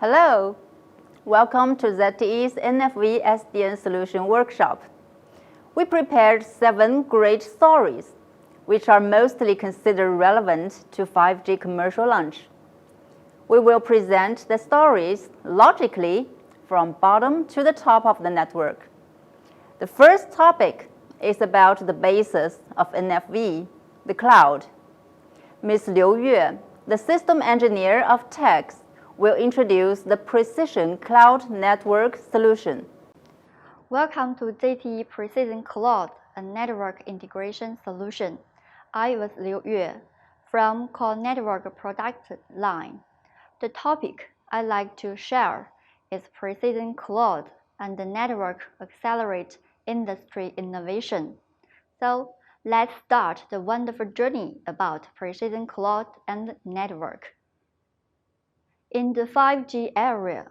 Hello, welcome to ZTE's NFV SDN Solution Workshop. We prepared 7 great stories, which are mostly considered relevant to 5G commercial launch. We will present the stories logically from bottom to the top of the network. The first topic is about the basis of NFV, the cloud. Ms. Liu Yue, the system engineer of TEX, will introduce the Precision Cloud Network solution. Welcome to ZTE Precision Cloud, a network integration solution. I was Liu Yue from Core Network Product Line. The topic I'd like to share is Precision Cloud and the network accelerate industry innovation. So let's start the wonderful journey about Precision Cloud and network. In the 5G area,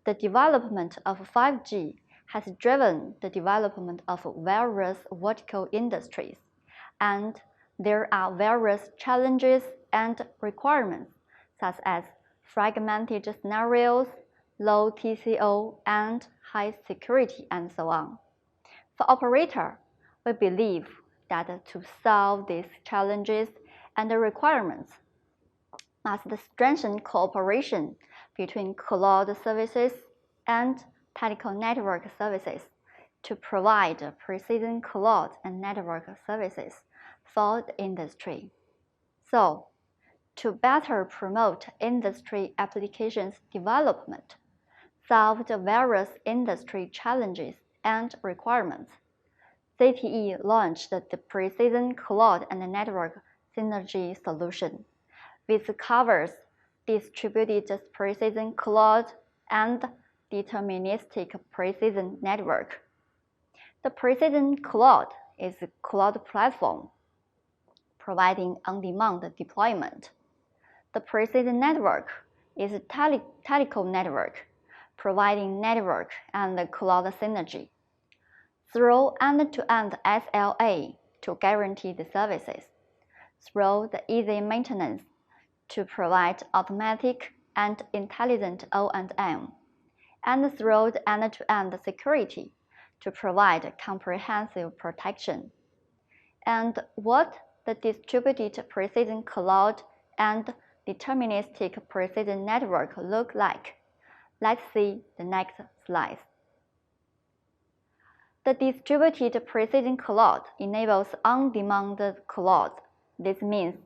the development of 5G has driven the development of various vertical industries, and there are various challenges and requirements, such as fragmented scenarios, low TCO, and high security, and so on. For operator, we believe that to solve these challenges and the requirements, must strengthen cooperation between cloud services and technical network services to provide precision cloud and network services for the industry. So, to better promote industry applications development, solve the various industry challenges and requirements, ZTE launched the Precision Cloud and Network Synergy solution, which covers distributed precision cloud and deterministic precision network. The Precision Cloud is a cloud platform providing on-demand deployment. The Precision Network is a telecom network providing network and cloud synergy through end-to-end SLA to guarantee the services, through the easy maintenance to provide automatic and intelligent O&M, and through the end-to-end security to provide comprehensive protection. And what the distributed precision cloud and deterministic precision network look like? Let's see the next slide. The distributed precision cloud enables on-demand cloud. This means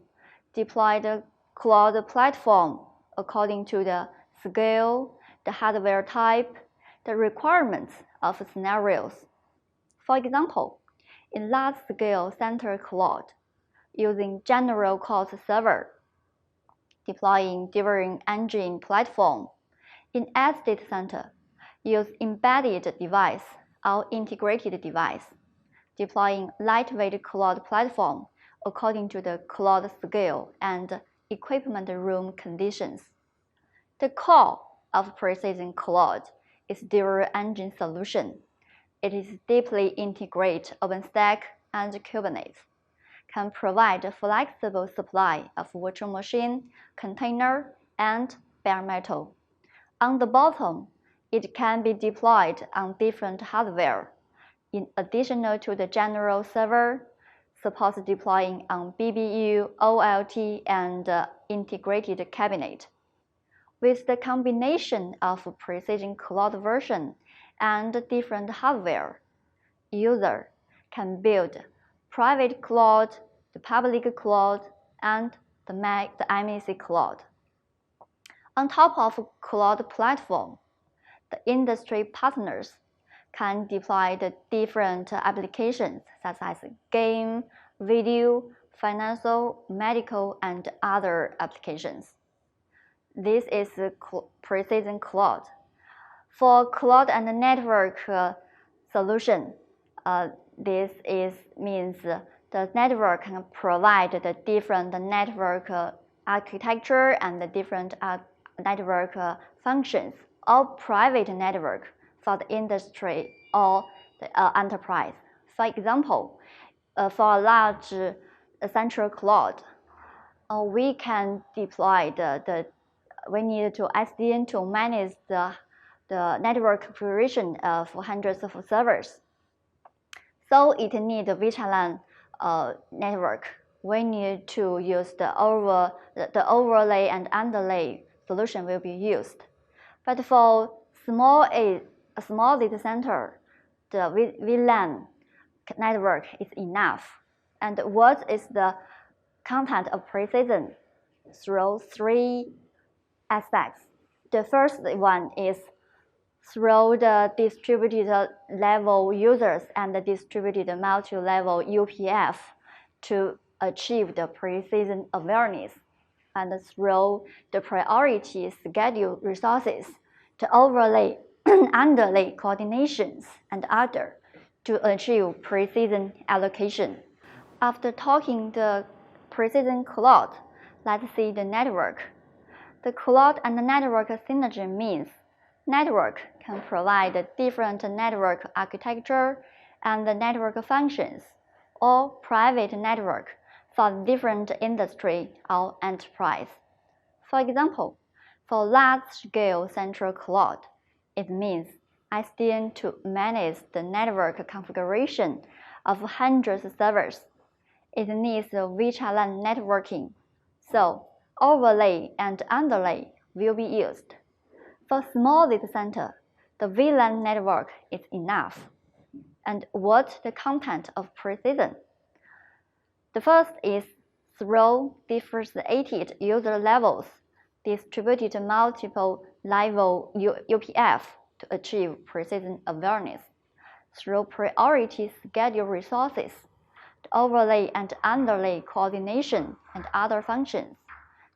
deploy the cloud platform according to the scale, the hardware type, the requirements of scenarios. For example, in large-scale center cloud, using general cloud server, deploying different engine platform. In edge data center, use embedded device or integrated device, deploying lightweight cloud platform according to the cloud scale and equipment room conditions. The core of Precision Cloud is dual engine solution. It is deeply integrate OpenStack and Kubernetes, can provide a flexible supply of virtual machine, container, and bare metal. On the bottom, it can be deployed on different hardware. In addition to the general server, supports deploying on BBU, OLT, and integrated cabinet. With the combination of Precision Cloud version and different hardware, user can build private cloud, the public cloud, and the MEC cloud. On top of cloud platform, the industry partners can deploy the different applications such as game, video, financial, medical, and other applications. This is Precision Cloud. For cloud and network solution, this means the network can provide the different network architecture and the different network functions, or private network for the industry or the enterprise. For example, for a large central cloud, we can deploy the we need to SDN to manage the network configuration of hundreds of servers. So it needs a VLAN network. We need to use the overlay and underlay solution will be used. But for a small data center, the VLAN network is enough. And what is the content of precision? Through three aspects. The first one is through the distributed level users and the distributed multi-level UPF to achieve the precision awareness, and through the priority schedule resources to overlay underlay coordinations and other to achieve precision allocation. After talking the precision cloud, let's see the network. The cloud and the network synergy means network can provide different network architecture and the network functions, or private network for different industry or enterprise. For example, for large-scale central cloud, it means SDN to manage the network configuration of hundreds of servers. It needs VLAN networking, so overlay and underlay will be used. For small data center, the VLAN network is enough. And what's the content of precision? The first is through differentiated user levels, distributed multiple level UPF to achieve precision awareness. Through priority schedule resources, the overlay and underlay coordination and other functions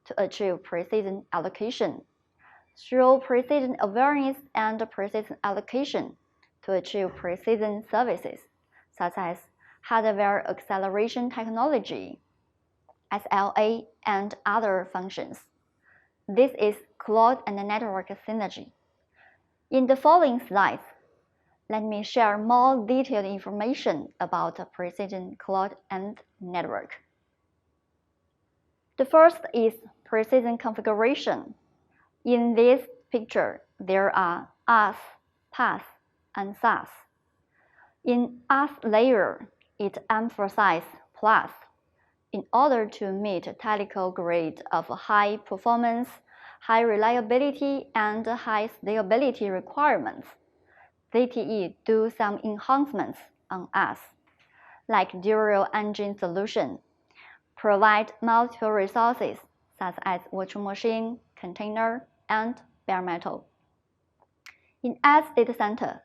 to achieve precision allocation. Through precision awareness and precision allocation to achieve precision services, such as hardware acceleration technology, SLA, and other functions. This is cloud and network synergy. In the following slides, let me share more detailed information about precision cloud and network. The first is precision configuration. In this picture, there are IaaS, PaaS, and SaaS. In IaaS layer, it emphasizes plus in order to meet technical grade of high performance, high reliability, and high stability requirements. ZTE do some enhancements on IaaS, like dual engine solution, provide multiple resources such as virtual machine, container, and bare metal. In IaaS data center,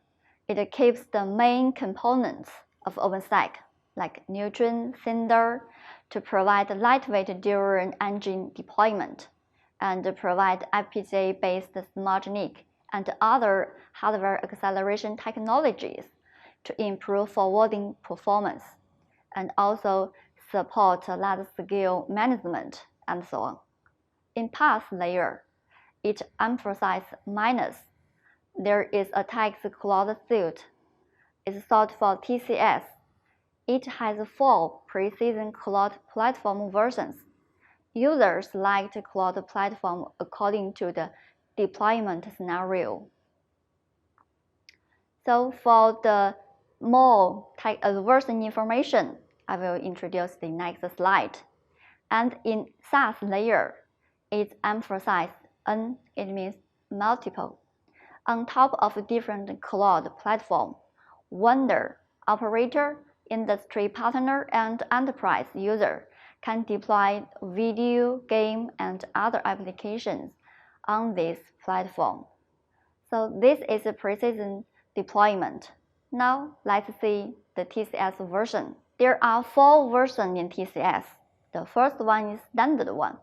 it keeps the main components of OpenStack, like Neutron, Cinder, to provide lightweight dual engine deployment, and provide FPGA-based smart NIC and other hardware acceleration technologies to improve forwarding performance, and also support large-scale management, and so on. In PaaS layer, it emphasizes minus. There is a text cloud suite. It's sought for TCS. It has 4 precision cloud platform versions. Users select cloud platform according to the deployment scenario. So for the more advanced information, I will introduce the next slide. And in SaaS layer, it emphasizes N, it means multiple. On top of different cloud platform, vendor, operator, industry partner, and enterprise user can deploy video, game, and other applications on this platform. So this is a precision deployment. Now let's see the TCS version. There are 4 versions in TCS. The first one is standard one.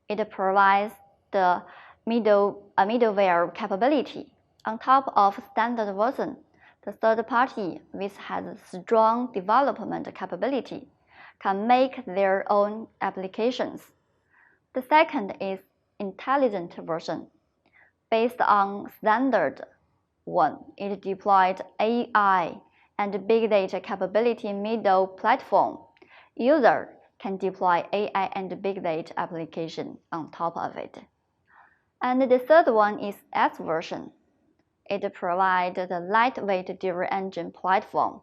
It provides the middleware capability. On top of standard version, the third party, which has strong development capability, can make their own applications. The second is intelligent version. Based on standard one, it deployed AI and big data capability middle platform. User can deploy AI and big data application on top of it. And the third one is S version. It provides the lightweight dual engine platform,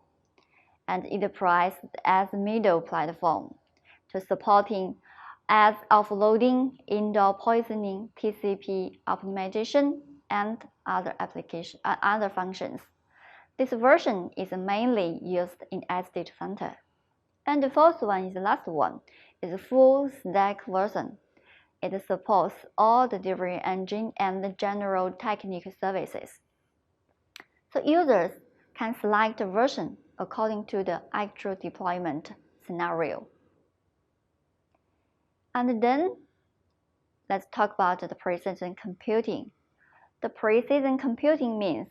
and it provides as middle platform to supporting as offloading, indoor poisoning, TCP optimization, and other functions. This version is mainly used in edge data center. And the fourth one is the last one, is a full stack version. It supports all the dual engine and the general technical services. So users can select a version according to the actual deployment scenario. And then let's talk about the precision computing. The precision computing means,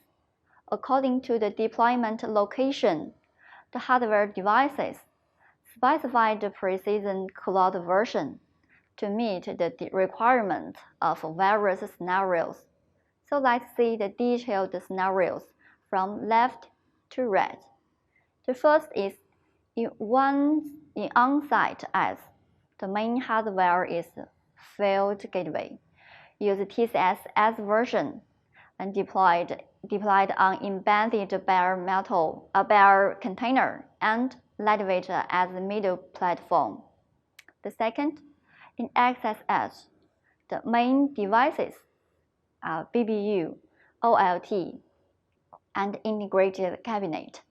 according to the deployment location, the hardware devices specify the precision cloud version to meet the requirements of various scenarios. So let's see the detailed scenarios from left to right. The first is in on-site as the main hardware is field gateway. Use TCS as version and deployed on embedded bare container and lightweight as the middle platform. The second, in access edge, the main devices are BBU, OLT, and integrated cabinet.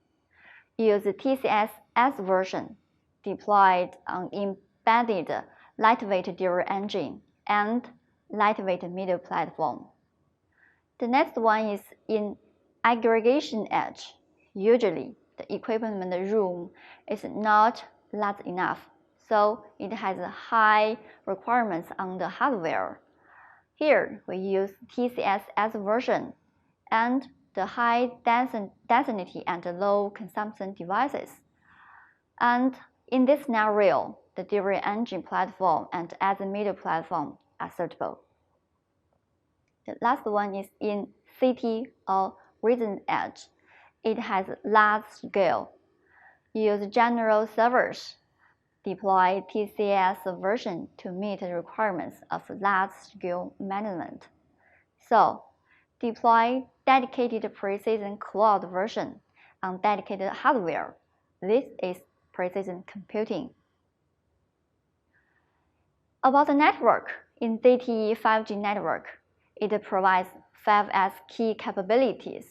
Use TCS as version, deployed on embedded lightweight dual engine and lightweight middle platform. The next one is in aggregation edge. Usually, the equipment room is not large enough, so it has high requirements on the hardware. Here, we use TCS as version and the high density and low consumption devices. And in this scenario, the dual engine platform and as a middle platform are suitable. The last one is in city or region edge. It has large scale. Use general servers. Deploy TCS version to meet the requirements of large scale management. So, deploy dedicated precision cloud version on dedicated hardware. This is precision computing. About the network, in ZTE 5G network, it provides 5S key capabilities,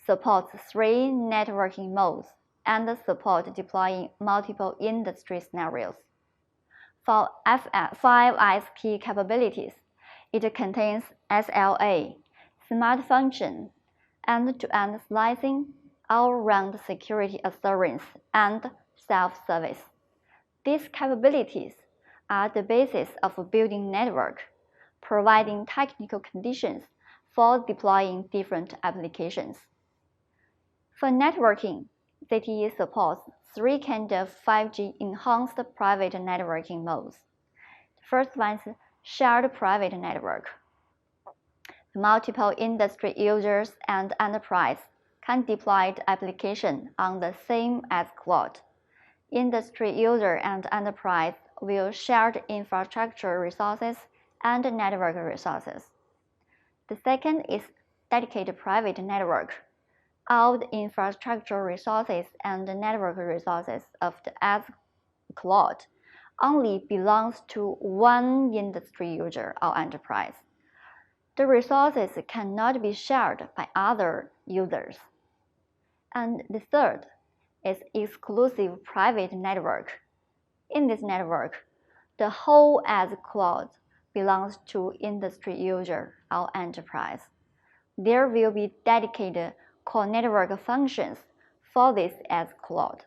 supports 3 networking modes, and supports deploying multiple industry scenarios. For 5S key capabilities, it contains SLA, smart function, end-to-end slicing, all-round security assurance, and self-service. These capabilities are the basis of building network, providing technical conditions for deploying different applications. For networking, ZTE supports 3 kinds of 5G enhanced private networking modes. The first one is shared private network. Multiple industry users and enterprise can deploy the application on the same as cloud. Industry user and enterprise will share the infrastructure resources and network resources. The second is dedicated private network. All the infrastructure resources and the network resources of the edge cloud only belongs to one industry user or enterprise. The resources cannot be shared by other users. And the third is exclusive private network. In this network, the whole edge cloud belongs to industry user or enterprise. There will be dedicated core network functions for this edge cloud.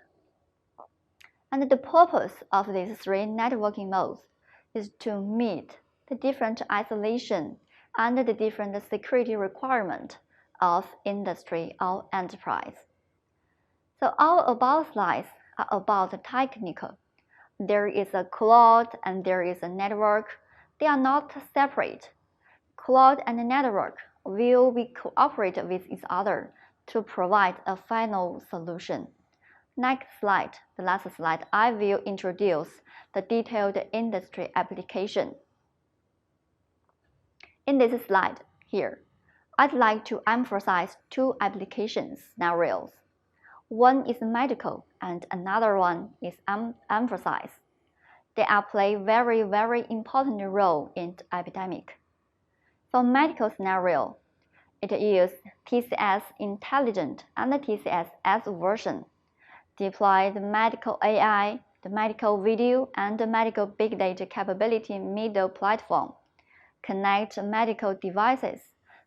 And the purpose of these 3 networking modes is to meet the different isolation and the different security requirement of industry or enterprise. So all above slides are about the technical. There is a cloud and there is a network. They are not separate. Cloud and network will be cooperate with each other to provide a final solution. Next slide, the last slide, I will introduce the detailed industry application. In this slide here, I'd like to emphasize two application scenarios. One is medical and another one is emphasized. They play very important role in the epidemic. For medical scenario, it uses TCS Intelligent and the TCS S version. Deploy the medical AI, the medical video, and the medical big data capability middle platform. Connect medical devices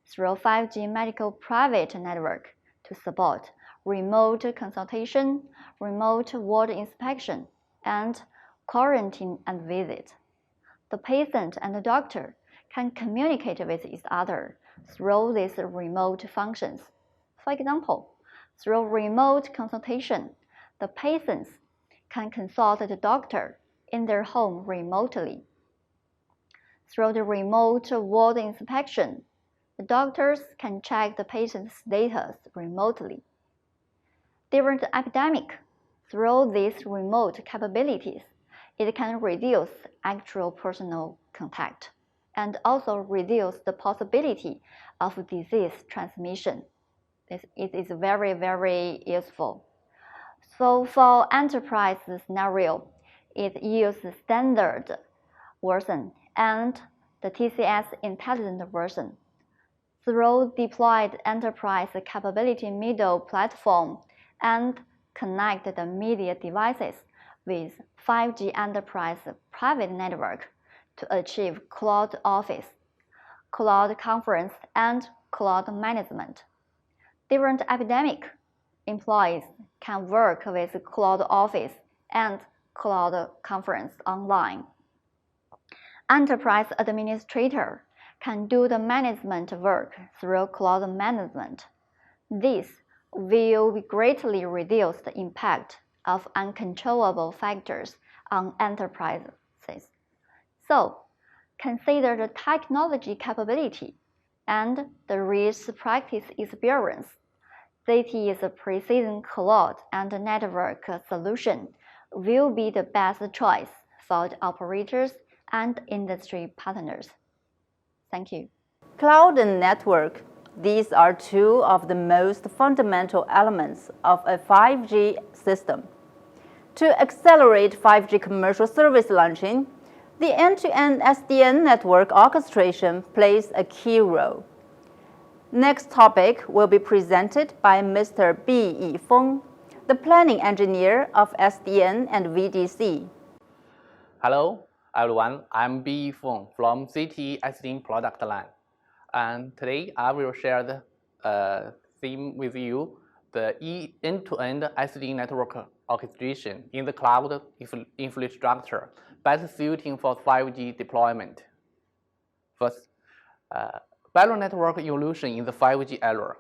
through 5G medical private network to support remote consultation, remote ward inspection, and quarantine and visit. The patient and the doctor can communicate with each other through these remote functions. For example, through remote consultation, the patients can consult the doctor in their home remotely. Through the remote ward inspection, the doctors can check the patient's status remotely. During the epidemic, through these remote capabilities, it can reduce actual personal contact and also reduce the possibility of disease transmission. It is very useful. So for enterprise scenario, it uses standard version and the TCS Intelligent version. Through deployed enterprise capability middle platform and connect the media devices with 5G enterprise private network to achieve cloud office, cloud conference, and cloud management. During the epidemic, employees can work with cloud office and cloud conference online. Enterprise administrator can do the management work through cloud management. This will greatly reduce the impact of uncontrollable factors on enterprises. So, consider the technology capability and the rich practice experience. ZTE's precision cloud and network solution will be the best choice for the operators and industry partners. Thank you. Cloud and network. These are two of the most fundamental elements of a 5G system. To accelerate 5G commercial service launching, the end-to-end SDN network orchestration plays a key role. Next topic will be presented by Mr. B. Yifeng, the planning engineer of SDN and VDC. Hello, everyone. I'm B. Yifeng from ZTE SDN product line. And today I will share the theme with you, the end-to-end SDN network orchestration in the cloud infrastructure, better suiting for 5G deployment. First, better network evolution in the 5G era.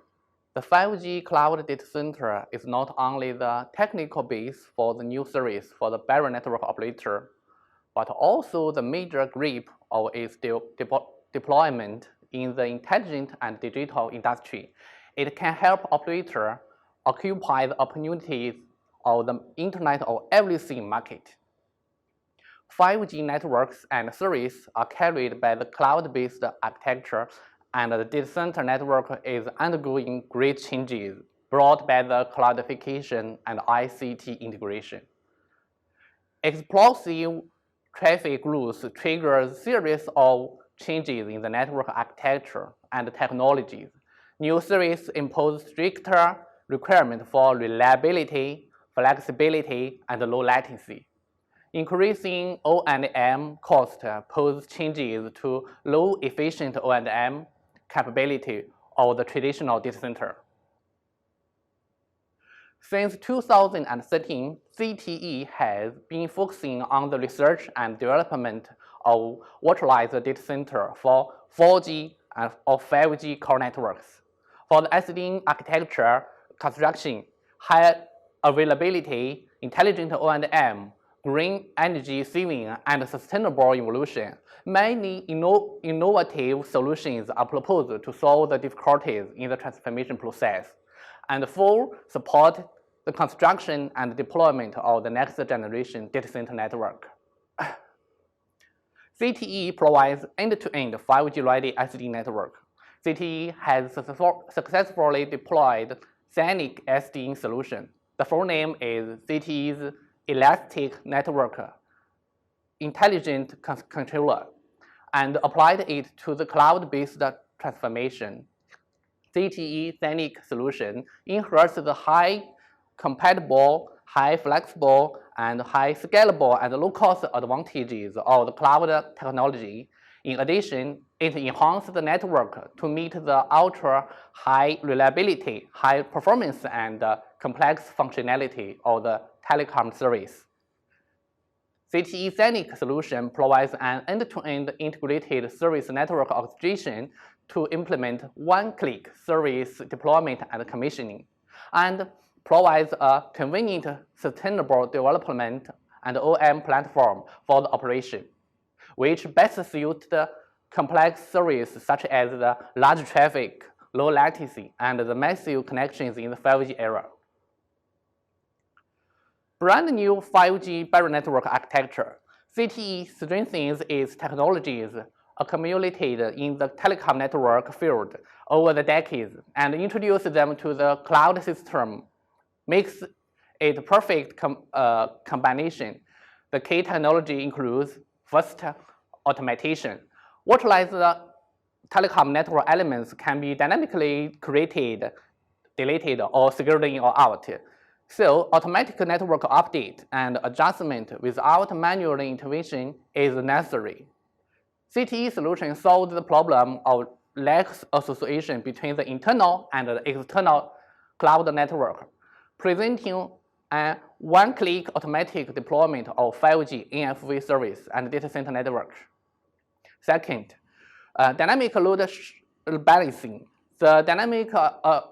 The 5G cloud data center is not only the technical base for the new service for the barrier network operator, but also the major grip of its deployment in the intelligent and digital industry. It can help operator occupy the opportunities of the Internet of Everything market. 5G networks and services are carried by the cloud-based architecture, and the data center network is undergoing great changes brought by the cloudification and ICT integration. Explosive traffic growth triggers a series of changes in the network architecture and technologies. New services impose stricter requirements for reliability, flexibility, and low latency. Increasing O&M cost pose changes to low efficient O&M capability of the traditional data center. Since 2013, ZTE has been focusing on the research and development of virtualized data center for 4G and 5G core networks. For the SDN architecture, construction, high availability, intelligent O&M, green energy saving, and sustainable evolution, many innovative solutions are proposed to solve the difficulties in the transformation process and for support the construction and deployment of the next generation data center network. ZTE provides end-to-end 5G-ready SDN network. ZTE has successfully deployed Scenic SDN solution. The full name is ZTE's Elastic Network Intelligent Controller, and applied it to the cloud-based transformation. ZTE Scenic solution inherits the high compatible, high flexible, and high scalable and low-cost advantages of the cloud technology. In addition, it enhances the network to meet the ultra-high reliability, high performance, and complex functionality of the telecom service. ZTE Scenic solution provides an end-to-end integrated service network orchestration to implement one-click service deployment and commissioning, and provides a convenient, sustainable development and OEM platform for the operation, which best suits the complex services such as the large traffic, low latency, and the massive connections in the 5G era. Brand new 5G barrier network architecture, ZTE strengthens its technologies accumulated in the telecom network field over the decades and introduces them to the cloud system, makes it a perfect combination. The key technology includes, first, automation. Virtualized telecom network elements can be dynamically created, deleted, or secured in or out. So automatic network update and adjustment without manual intervention is necessary. ZTE solution solves the problem of lax association between the internal and the external cloud network, presenting a one-click automatic deployment of 5G NFV service and data center network. Second, dynamic load balancing. The dynamic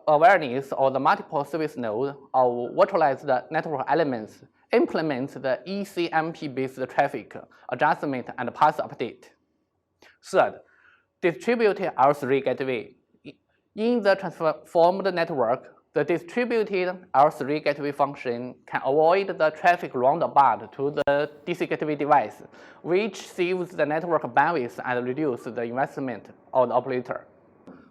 awareness of the multiple service nodes of virtualized network elements implements the ECMP-based traffic adjustment and path update. Third, distributed L3 gateway. In the transformed network, the distributed L3 gateway function can avoid the traffic roundabout to the DC gateway device, which saves the network bandwidth and reduces the investment of the operator.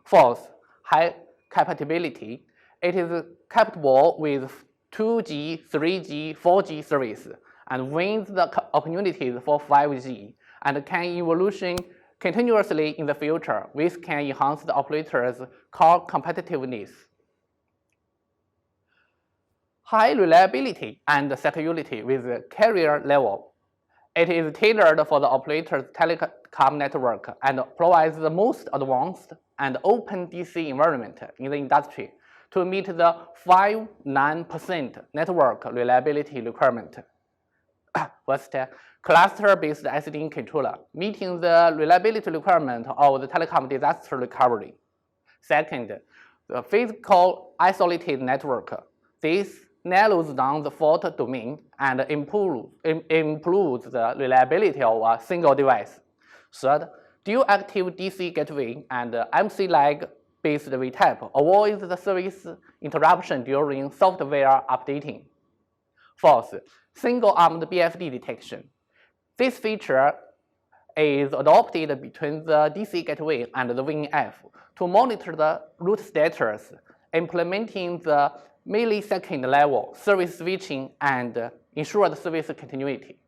Fourth, high compatibility. It is compatible with 2G, 3G, 4G service and wins the opportunities for 5G and can evolution continuously in the future, which can enhance the operator's core competitiveness. High reliability and security with carrier level. It is tailored for the operator's telecom network and provides the most advanced and open DC environment in the industry to meet the 5-9% network reliability requirement. First, cluster-based SDN controller, meeting the reliability requirement of the telecom disaster recovery. Second, the physical isolated network. This narrows down the fault domain and improves the reliability of a single device. Third, dual active DC gateway and MC lag-based VTAP avoids the service interruption during software updating. Fourth, single-armed BFD detection. This feature is adopted between the DC gateway and the VNF to monitor the route status, implementing the millisecond level service switching and ensure the service continuity.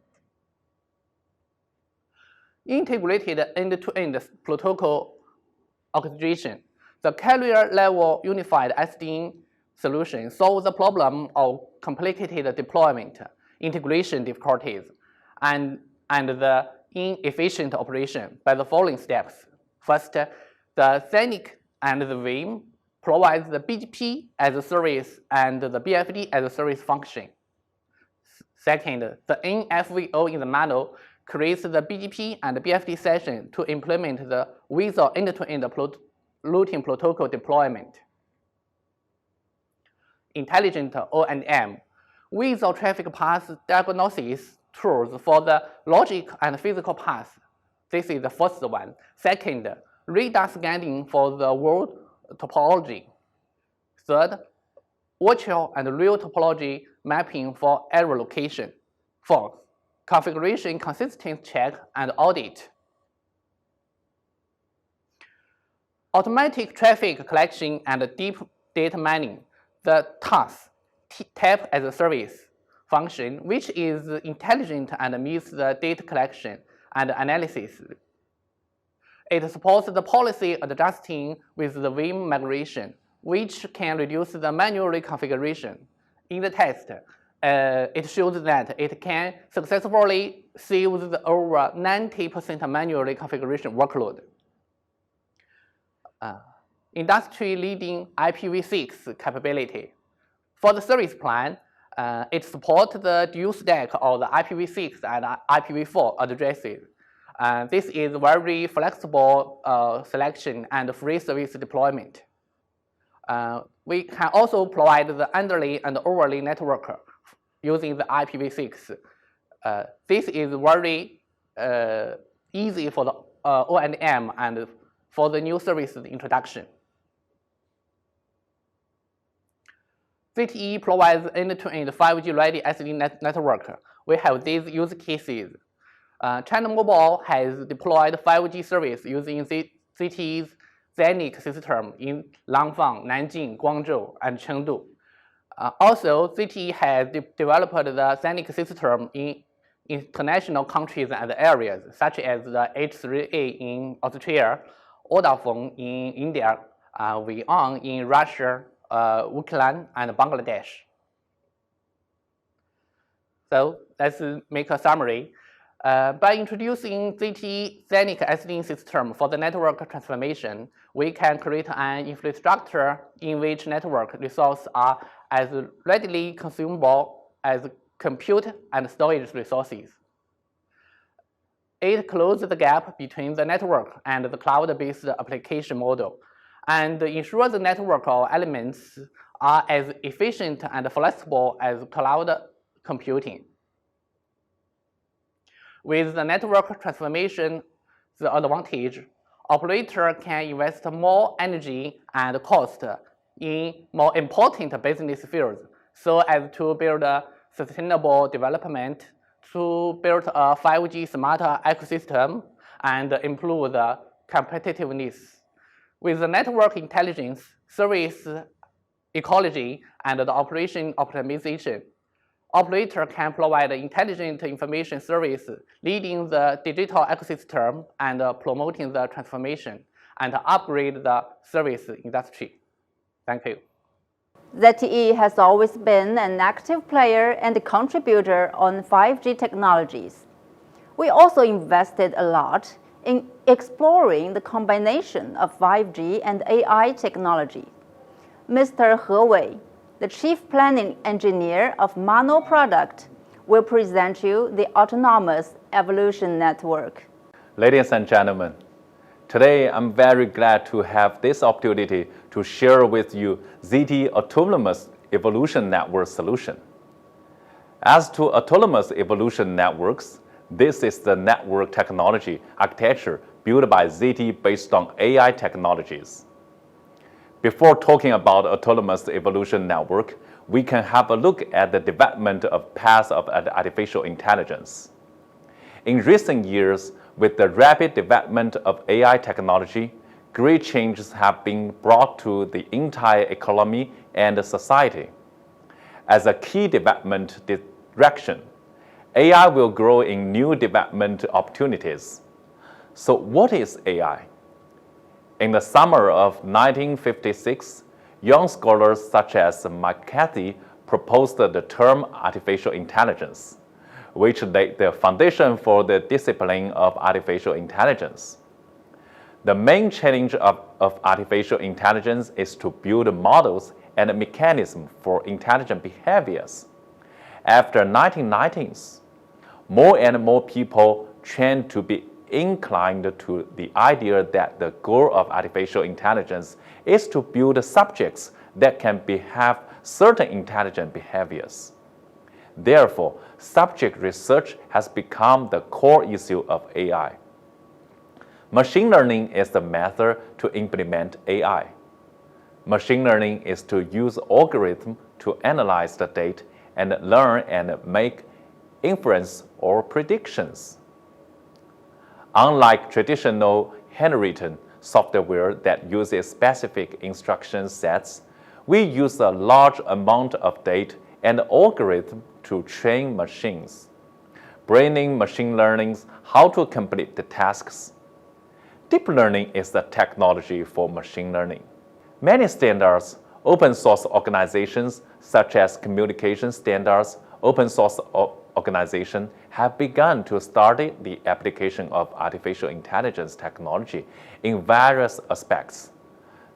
Integrated end-to-end protocol orchestration. The carrier-level unified SDN solution solves the problem of complicated deployment, integration difficulties, and the inefficient operation by the following steps. First, the Scenic and the VIM provides the BGP as a service and the BFD as a service function. Second, the NFVO in the model creates the BGP and the BFD session to implement the wizard end-to-end routing protocol deployment. Intelligent O&M, wizard traffic path diagnosis tools for the logic and physical path. This is the first one. Second, radar scanning for the world topology. Third, virtual and real topology mapping for error location. Fourth, configuration consistent check and audit. automatic traffic collection and deep data mining, the TaaS, Tap as a Service function, which is intelligent and meets the data collection and analysis. It supports the policy adjusting with the Vim migration, which can reduce the manual reconfiguration. In the test, it shows that it can successfully save the over 90% manual reconfiguration workload. Industry-leading IPv6 capability. For the service plan, it supports the dual stack of the IPv6 and IPv4 addresses. This is very flexible selection and free service deployment. We can also provide the underlay and overlay network using the IPv6. This is very easy for the O&M and for the new service introduction. ZTE provides end-to-end 5G-ready SDN network. We have these use cases. China Mobile has deployed 5G service using ZTE's Zenix system in Langfang, Nanjing, Guangzhou, and Chengdu. Also, ZTE has developed the Zenix system in international countries and areas, such as the H3A in Australia, Vodafone in India, VEON in Russia, Ukraine, and Bangladesh. So let's make a summary. By introducing ZTE Zenix SDN system for the network transformation, we can create an infrastructure in which network resources are as readily consumable as compute and storage resources. It closes the gap between the network and the cloud-based application model, and ensures the network elements are as efficient and flexible as cloud computing. With the network transformation, the advantage, operator can invest more energy and cost in more important business fields so as to build a sustainable development, to build a 5G smarter ecosystem, and improve the competitiveness. With the network intelligence, service ecology, and the operation optimization, operator can provide intelligent information service, leading the digital ecosystem and promoting the transformation and upgrade the service industry. Thank you. ZTE has always been an active player and contributor on 5G technologies. We also invested a lot in exploring the combination of 5G and AI technology. Mr. He Wei, the Chief Planning Engineer of Mono Product, will present you the Autonomous Evolution Network. Ladies and gentlemen, today I'm very glad to have this opportunity to share with you ZTE Autonomous Evolution Network solution. As to Autonomous Evolution Networks, this is the network technology architecture built by ZTE based on AI technologies. Before talking about Autonomous Evolution Network, we can have a look at the development of paths of artificial intelligence. In recent years, with the rapid development of AI technology, great changes have been brought to the entire economy and society. As a key development direction, AI will grow in new development opportunities. So what is AI? In the summer of 1956, young scholars such as McCarthy proposed the term artificial intelligence, which laid the foundation for the discipline of artificial intelligence. The main challenge of artificial intelligence is to build models and mechanisms for intelligent behaviors. After the 1990s, more and more people trend to be inclined to the idea that the goal of artificial intelligence is to build subjects that can have certain intelligent behaviors. Therefore, subject research has become the core issue of AI. Machine learning is the method to implement AI. Machine learning is to use algorithms to analyze the data and learn and make inference or predictions. Unlike traditional handwritten software that uses specific instruction sets, we use a large amount of data and algorithm to train machines, bringing machine learning how to complete the tasks. Deep learning is the technology for machine learning. Many standards, open source organizations such as communication standards, open source organizations have begun to study the application of artificial intelligence technology in various aspects,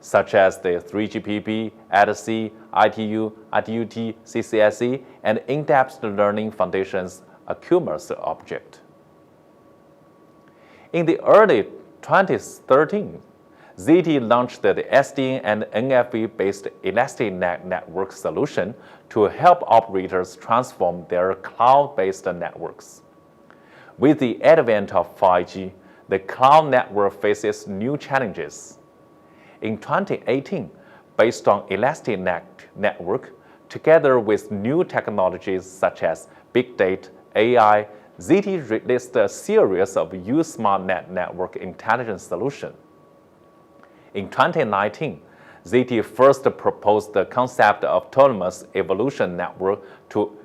such as the 3GPP, ADC, ITU, ITUT, CCSE, and in-depth learning foundations Acuma's object. In the early 2013, ZTE launched the SDN and NFV-based elastic network solution to help operators transform their cloud-based networks. With the advent of 5G, the cloud network faces new challenges. In 2018, based on elastic network, together with new technologies such as big data, AI, ZTE released a series of USmart network intelligence solutions. In 2019, ZTE first proposed the concept of autonomous evolution network to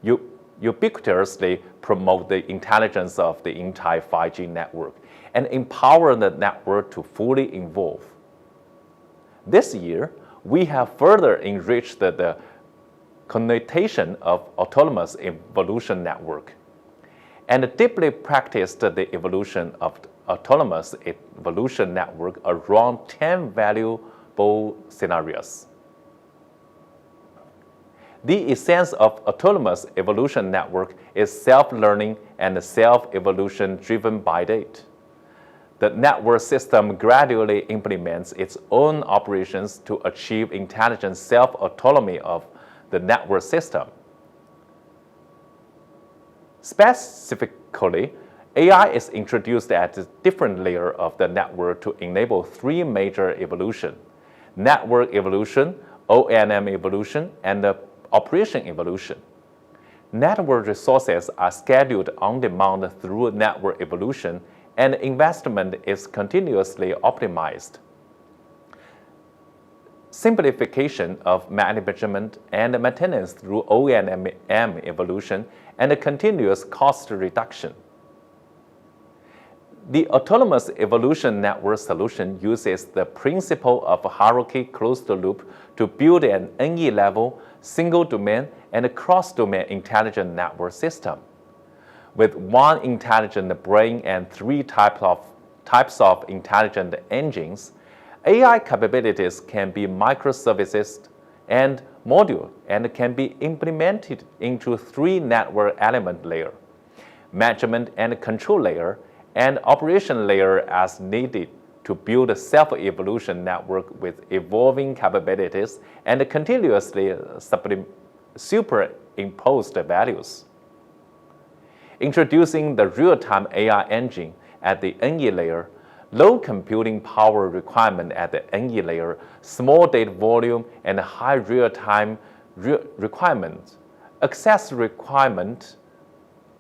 ubiquitously promote the intelligence of the entire 5G network and empower the network to fully evolve. This year, we have further enriched the connotation of autonomous evolution network and deeply practiced the evolution of autonomous evolution network around 10 valuable scenarios. The essence of autonomous evolution network is self-learning and self-evolution driven by data. The network system gradually implements its own operations to achieve intelligent self-autonomy of the network system. Specifically, AI is introduced at a different layer of the network to enable three major evolutions: network evolution, O&M evolution, and operation evolution. Network resources are scheduled on demand through network evolution, and investment is continuously optimized. Simplification of management and maintenance through O&M evolution and continuous cost reduction. The autonomous evolution network solution uses the principle of hierarchy closed loop to build an NE-level, single-domain, and cross-domain intelligent network system. With one intelligent brain and three types of intelligent engines, AI capabilities can be microservices and module and can be implemented into three network element layers: management and control layer, and operation layer as needed to build a self-evolution network with evolving capabilities and continuously superimposed values. Introducing the real-time AI engine at the NE layer, low computing power requirement at the NE layer, small data volume, and high real-time requirements, access requirement,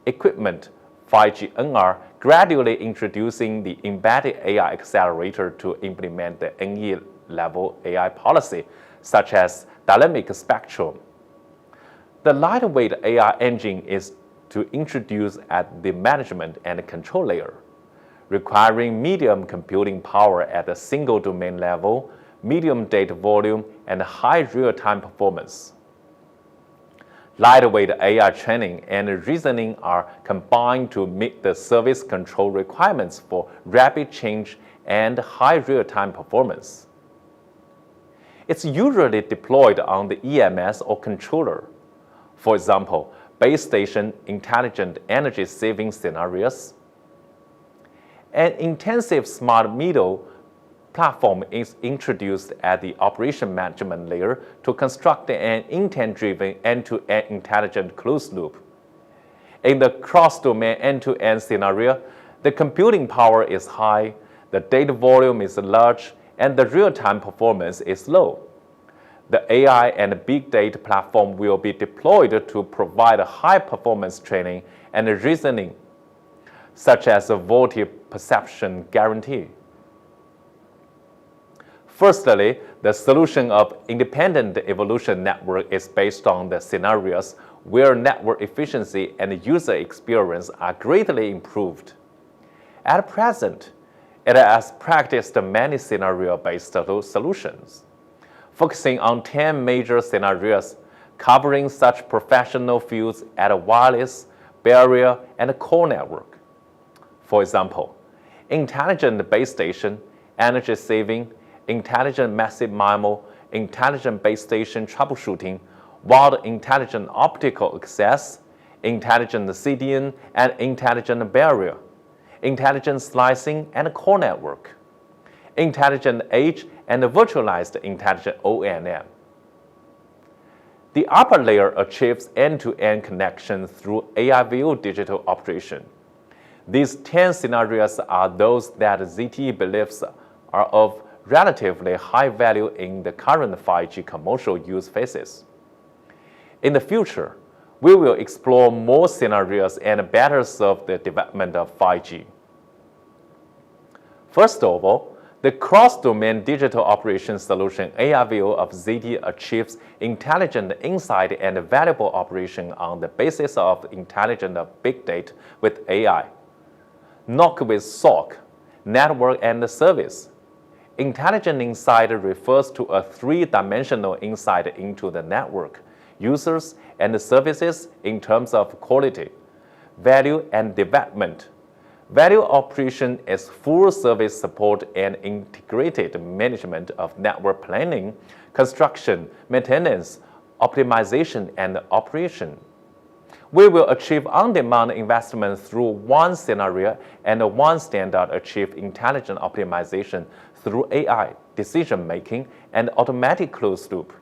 equipment, 5G NR, gradually introducing the embedded AI accelerator to implement the NE-level AI policy, such as dynamic spectrum. The lightweight AI engine is to introduce at the management and control layer, requiring medium computing power at the single domain level, medium data volume, and high real-time performance. Lightweight AI training and reasoning are combined to meet the service control requirements for rapid change and high real-time performance. It's usually deployed on the EMS or controller. For example, base station intelligent energy saving scenarios. An intensive smart middle platform is introduced at the operation management layer to construct an intent-driven end-to-end intelligent closed loop. In the cross-domain end-to-end scenario, the computing power is high, the data volume is large, and the real-time performance is low. The AI and big data platform will be deployed to provide high-performance training and reasoning, such as a voltage perception guarantee. Firstly, the solution of independent evolution network is based on the scenarios where network efficiency and user experience are greatly improved. At present, it has practiced many scenario-based solutions, focusing on 10 major scenarios covering such professional fields at a wireless, barrier, and core network. For example, intelligent base station, energy saving, intelligent massive MIMO, intelligent base station troubleshooting, wired intelligent optical access, intelligent CDN and intelligent barrier, intelligent slicing and core network, intelligent edge and virtualized intelligent O&M. The upper layer achieves end-to-end connection through AIVO digital operation. These 10 scenarios are those that ZTE believes are of relatively high value in the current 5G commercial use phases. In the future, we will explore more scenarios and better serve the development of 5G. First of all, the cross-domain digital operation solution AIVO of ZTE achieves intelligent insight and valuable operation on the basis of intelligent big data with AI. NOC with SOC, network and service. Intelligent insight refers to a three-dimensional insight into the network, users, and services in terms of quality, value, and development. Value operation is full service support and integrated management of network planning, construction, maintenance, optimization, and operation. We will achieve on-demand investment through one scenario and one standard achieve intelligent optimization through AI, decision-making, and automatic closed loop,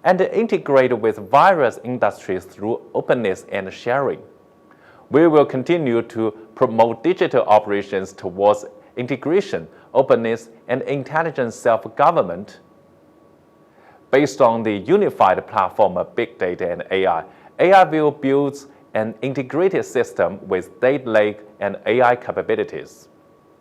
and integrate with various industries through openness and sharing. We will continue to promote digital operations towards integration, openness, and intelligent self-government. Based on the unified platform of big data and AI, AIVO builds an integrated system with data lake and AI capabilities.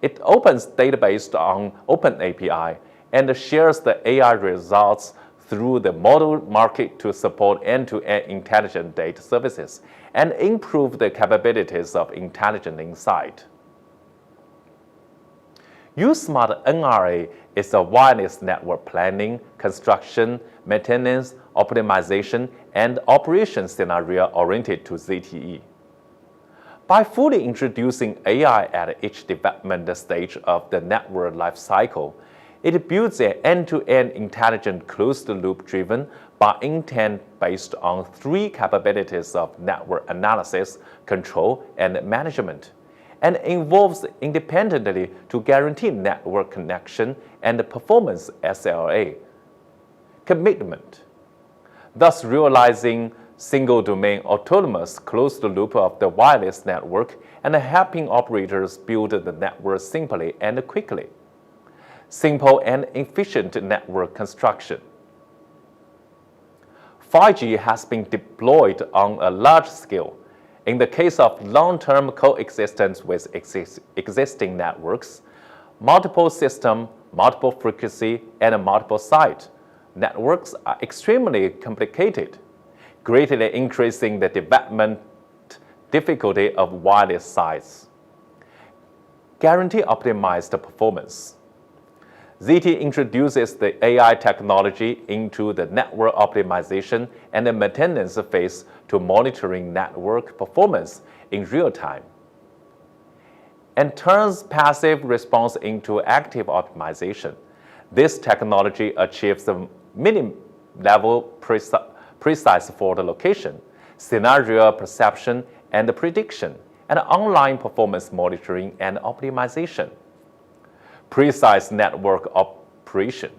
It opens database on OpenAPI and shares the AI results through the model market to support end-to-end intelligent data services and improve the capabilities of intelligent insight. USmart NRA is a wireless network planning, construction, maintenance, optimization, and operation scenario oriented to ZTE. By fully introducing AI at each development stage of the network lifecycle, it builds an end-to-end intelligent closed-loop driven by intent based on three capabilities of network analysis, control, and management, and evolves independently to guarantee network connection and performance SLA commitment, thus realizing single-domain autonomous closed-loop of the wireless network and helping operators build the network simply and quickly. Simple and efficient network construction. 5G has been deployed on a large scale. In the case of long-term coexistence with existing networks, multiple system, multiple frequency, and multiple site networks are extremely complicated, greatly increasing the development difficulty of wireless sites. Guarantee optimized performance. ZTE introduces the AI technology into the network optimization and the maintenance phase to monitoring network performance in real time, and turns passive response into active optimization. This technology achieves the minimum-level precise for the location, scenario perception and prediction, and online performance monitoring and optimization. Precise network operation.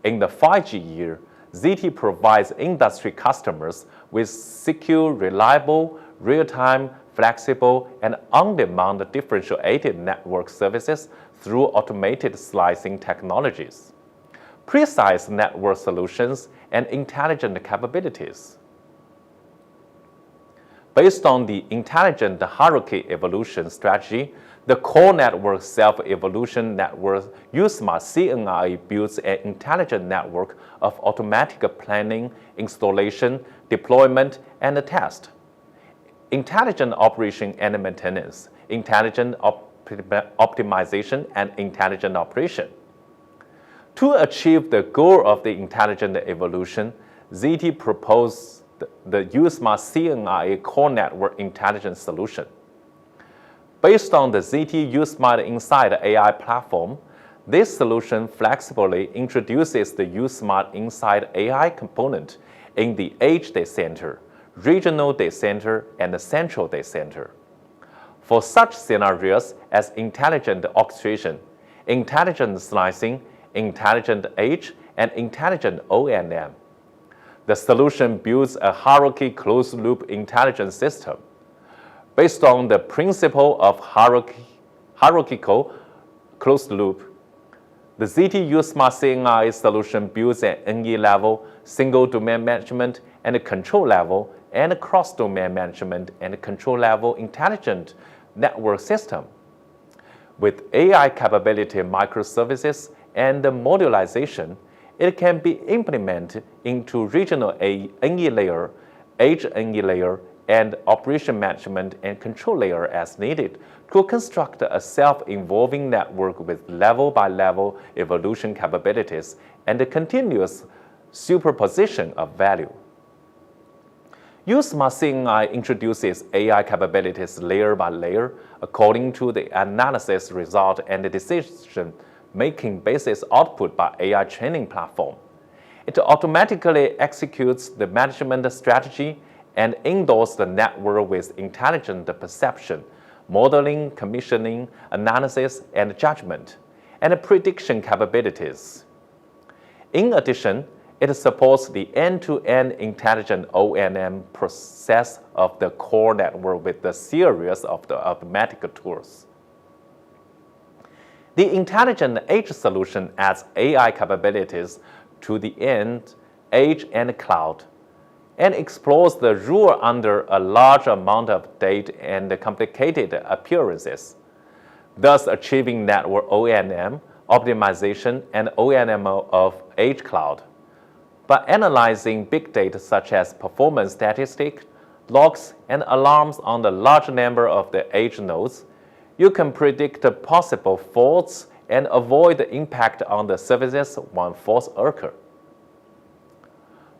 In the 5G year, ZTE provides industry customers with secure, reliable, real-time, flexible, and on-demand differentiated network services through automated slicing technologies, precise network solutions, and intelligent capabilities. Based on the intelligent hierarchy evolution strategy, The core network self-evolution network USmart CNI builds an intelligent network of automatic planning, installation, deployment, and test, intelligent operation and maintenance, intelligent optimization, and intelligent operation. To achieve the goal of the intelligent evolution, ZT proposed the USmart CNI core network intelligence solution. Based on the ZT USmart Inside AI platform, this solution flexibly introduces the USmart Inside AI component in the edge data center, regional data center, and the central data center. For such scenarios as intelligent orchestration, intelligent slicing, intelligent edge, and intelligent O&M, the solution builds a hierarchy closed-loop intelligence system. Based on the principle of hierarchical closed loop, the ZT USmart CNI solution builds an NE-level, single-domain management and control level, and cross-domain management and control level intelligent network system. With AI capability microservices and modularization, it can be implemented into regional NE layer, edge NE layer, and operation management and control layer as needed to construct a self-evolving network with level-by-level evolution capabilities and a continuous superposition of value. USmart CNI introduces AI capabilities layer by layer according to the analysis result and the decision-making basis output by AI training platform. It automatically executes the management strategy and endorses the network with intelligent perception, modeling, commissioning, analysis, and judgment, and prediction capabilities. In addition, it supports the end-to-end intelligent O&M process of the core network with a series of the automatic tools. The intelligent edge solution adds AI capabilities to the edge and cloud, and explores the rule under a large amount of data and complicated appearances, thus achieving network O&M, optimization, and O&M of edge cloud. By analyzing big data such as performance statistics, logs, and alarms on the large number of the edge nodes, you can predict possible faults and avoid the impact on the services when faults occur.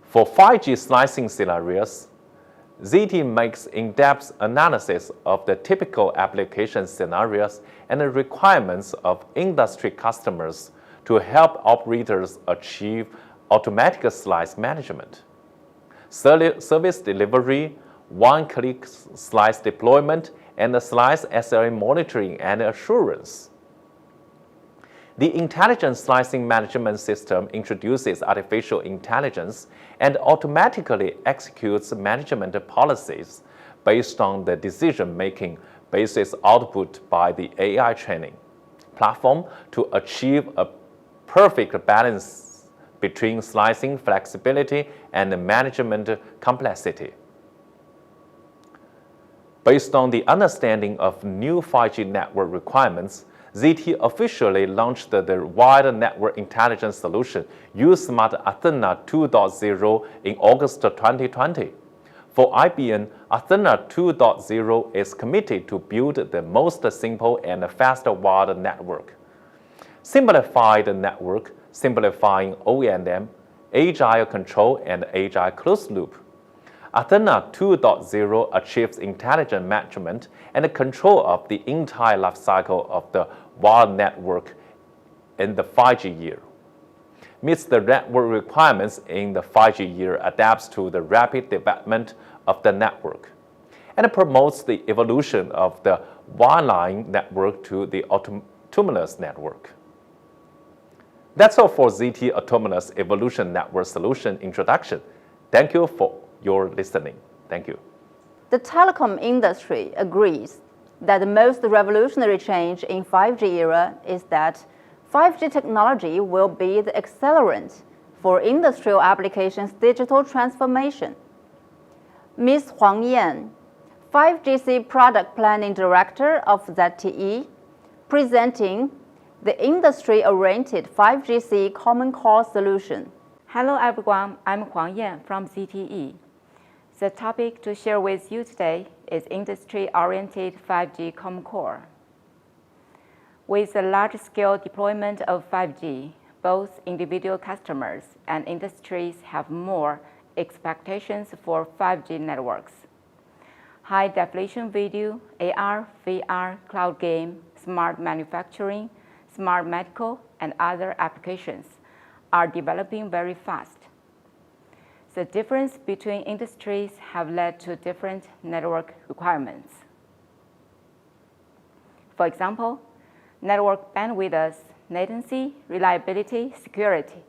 For 5G slicing scenarios, ZT makes in-depth analysis of the typical application scenarios and the requirements of industry customers to help operators achieve automatic slice management, service delivery, one-click slice deployment, and the slice SLA monitoring and assurance. The intelligent slicing management system introduces artificial intelligence and automatically executes management policies based on the decision-making basis output by the AI training platform to achieve a perfect balance between slicing flexibility and management complexity. Based on the understanding of new 5G network requirements, ZT officially launched the Wide Network Intelligence Solution, USmart Athena 2.0 in August 2020. For IBM, Athena 2.0 is committed to build the most simple and fast wide network. Simplified network, simplifying O&M, agile control, and agile closed loop. Athena 2.0 achieves intelligent management and control of the entire life cycle of the wired network in the 5G year, meets the network requirements in the 5G year, adapts to the rapid development of the network, and promotes the evolution of the wireline network to the autonomous network. That's all for ZT Autonomous Evolution Network Solution introduction. Thank you for your listening. Thank you. The telecom industry agrees that the most revolutionary change in 5G era is that 5G technology will be the accelerant for industrial applications digital transformation. Ms. Huang Yan, 5GC Product Planning Director of ZTE, presenting the industry-oriented 5G Common Core solution. Hello everyone, I'm Huang Yan from ZTE. The topic to share with you today is industry-oriented 5G Common Core. With the large-scale deployment of 5G, both individual customers and industries have more expectations for 5G networks. High-definition video, AR, VR, cloud game, smart manufacturing, smart medical, and other applications are developing very fast. The difference between industries have led to different network requirements. For example, network bandwidth, latency, reliability, security,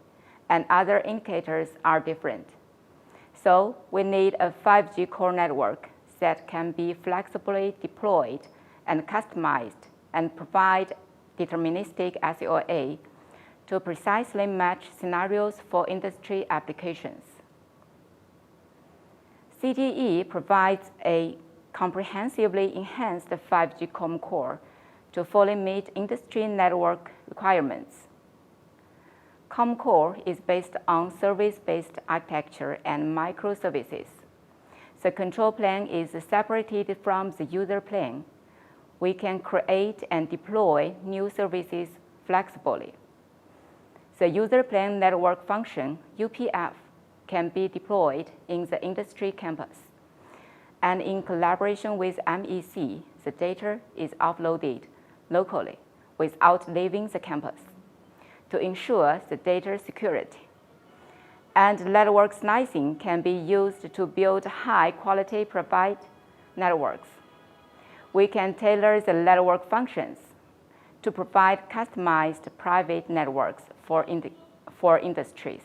and other indicators are different. So we need a 5G core network that can be flexibly deployed and customized and provide deterministic SOA to precisely match scenarios for industry applications. ZTE provides a comprehensively enhanced 5G Common Core to fully meet industry network requirements. Common Core is based on service-based architecture and microservices. The control plane is separated from the user plane. We can create and deploy new services flexibly. The user plane network function, UPF, can be deployed in the industry campus. And in collaboration with MEC, the data is offloaded locally without leaving the campus to ensure the data security. And network slicing can be used to build high-quality private networks. We can tailor the network functions to provide customized private networks for industries.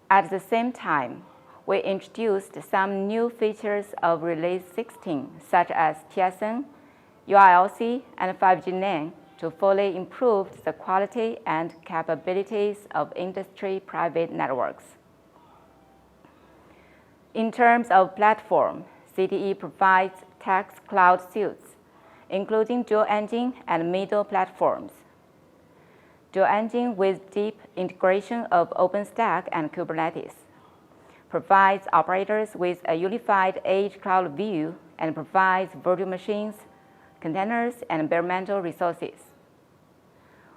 At the same time, we introduced some new features of Release 16, such as TSN, UILC, and 5G NAN, to fully improve the quality and capabilities of industry private networks. In terms of platform, ZTE provides text cloud suites, including dual engine and middle platforms. Dual engine with deep integration of OpenStack and Kubernetes provides operators with a unified edge cloud view and provides virtual machines, containers, and bare metal resources.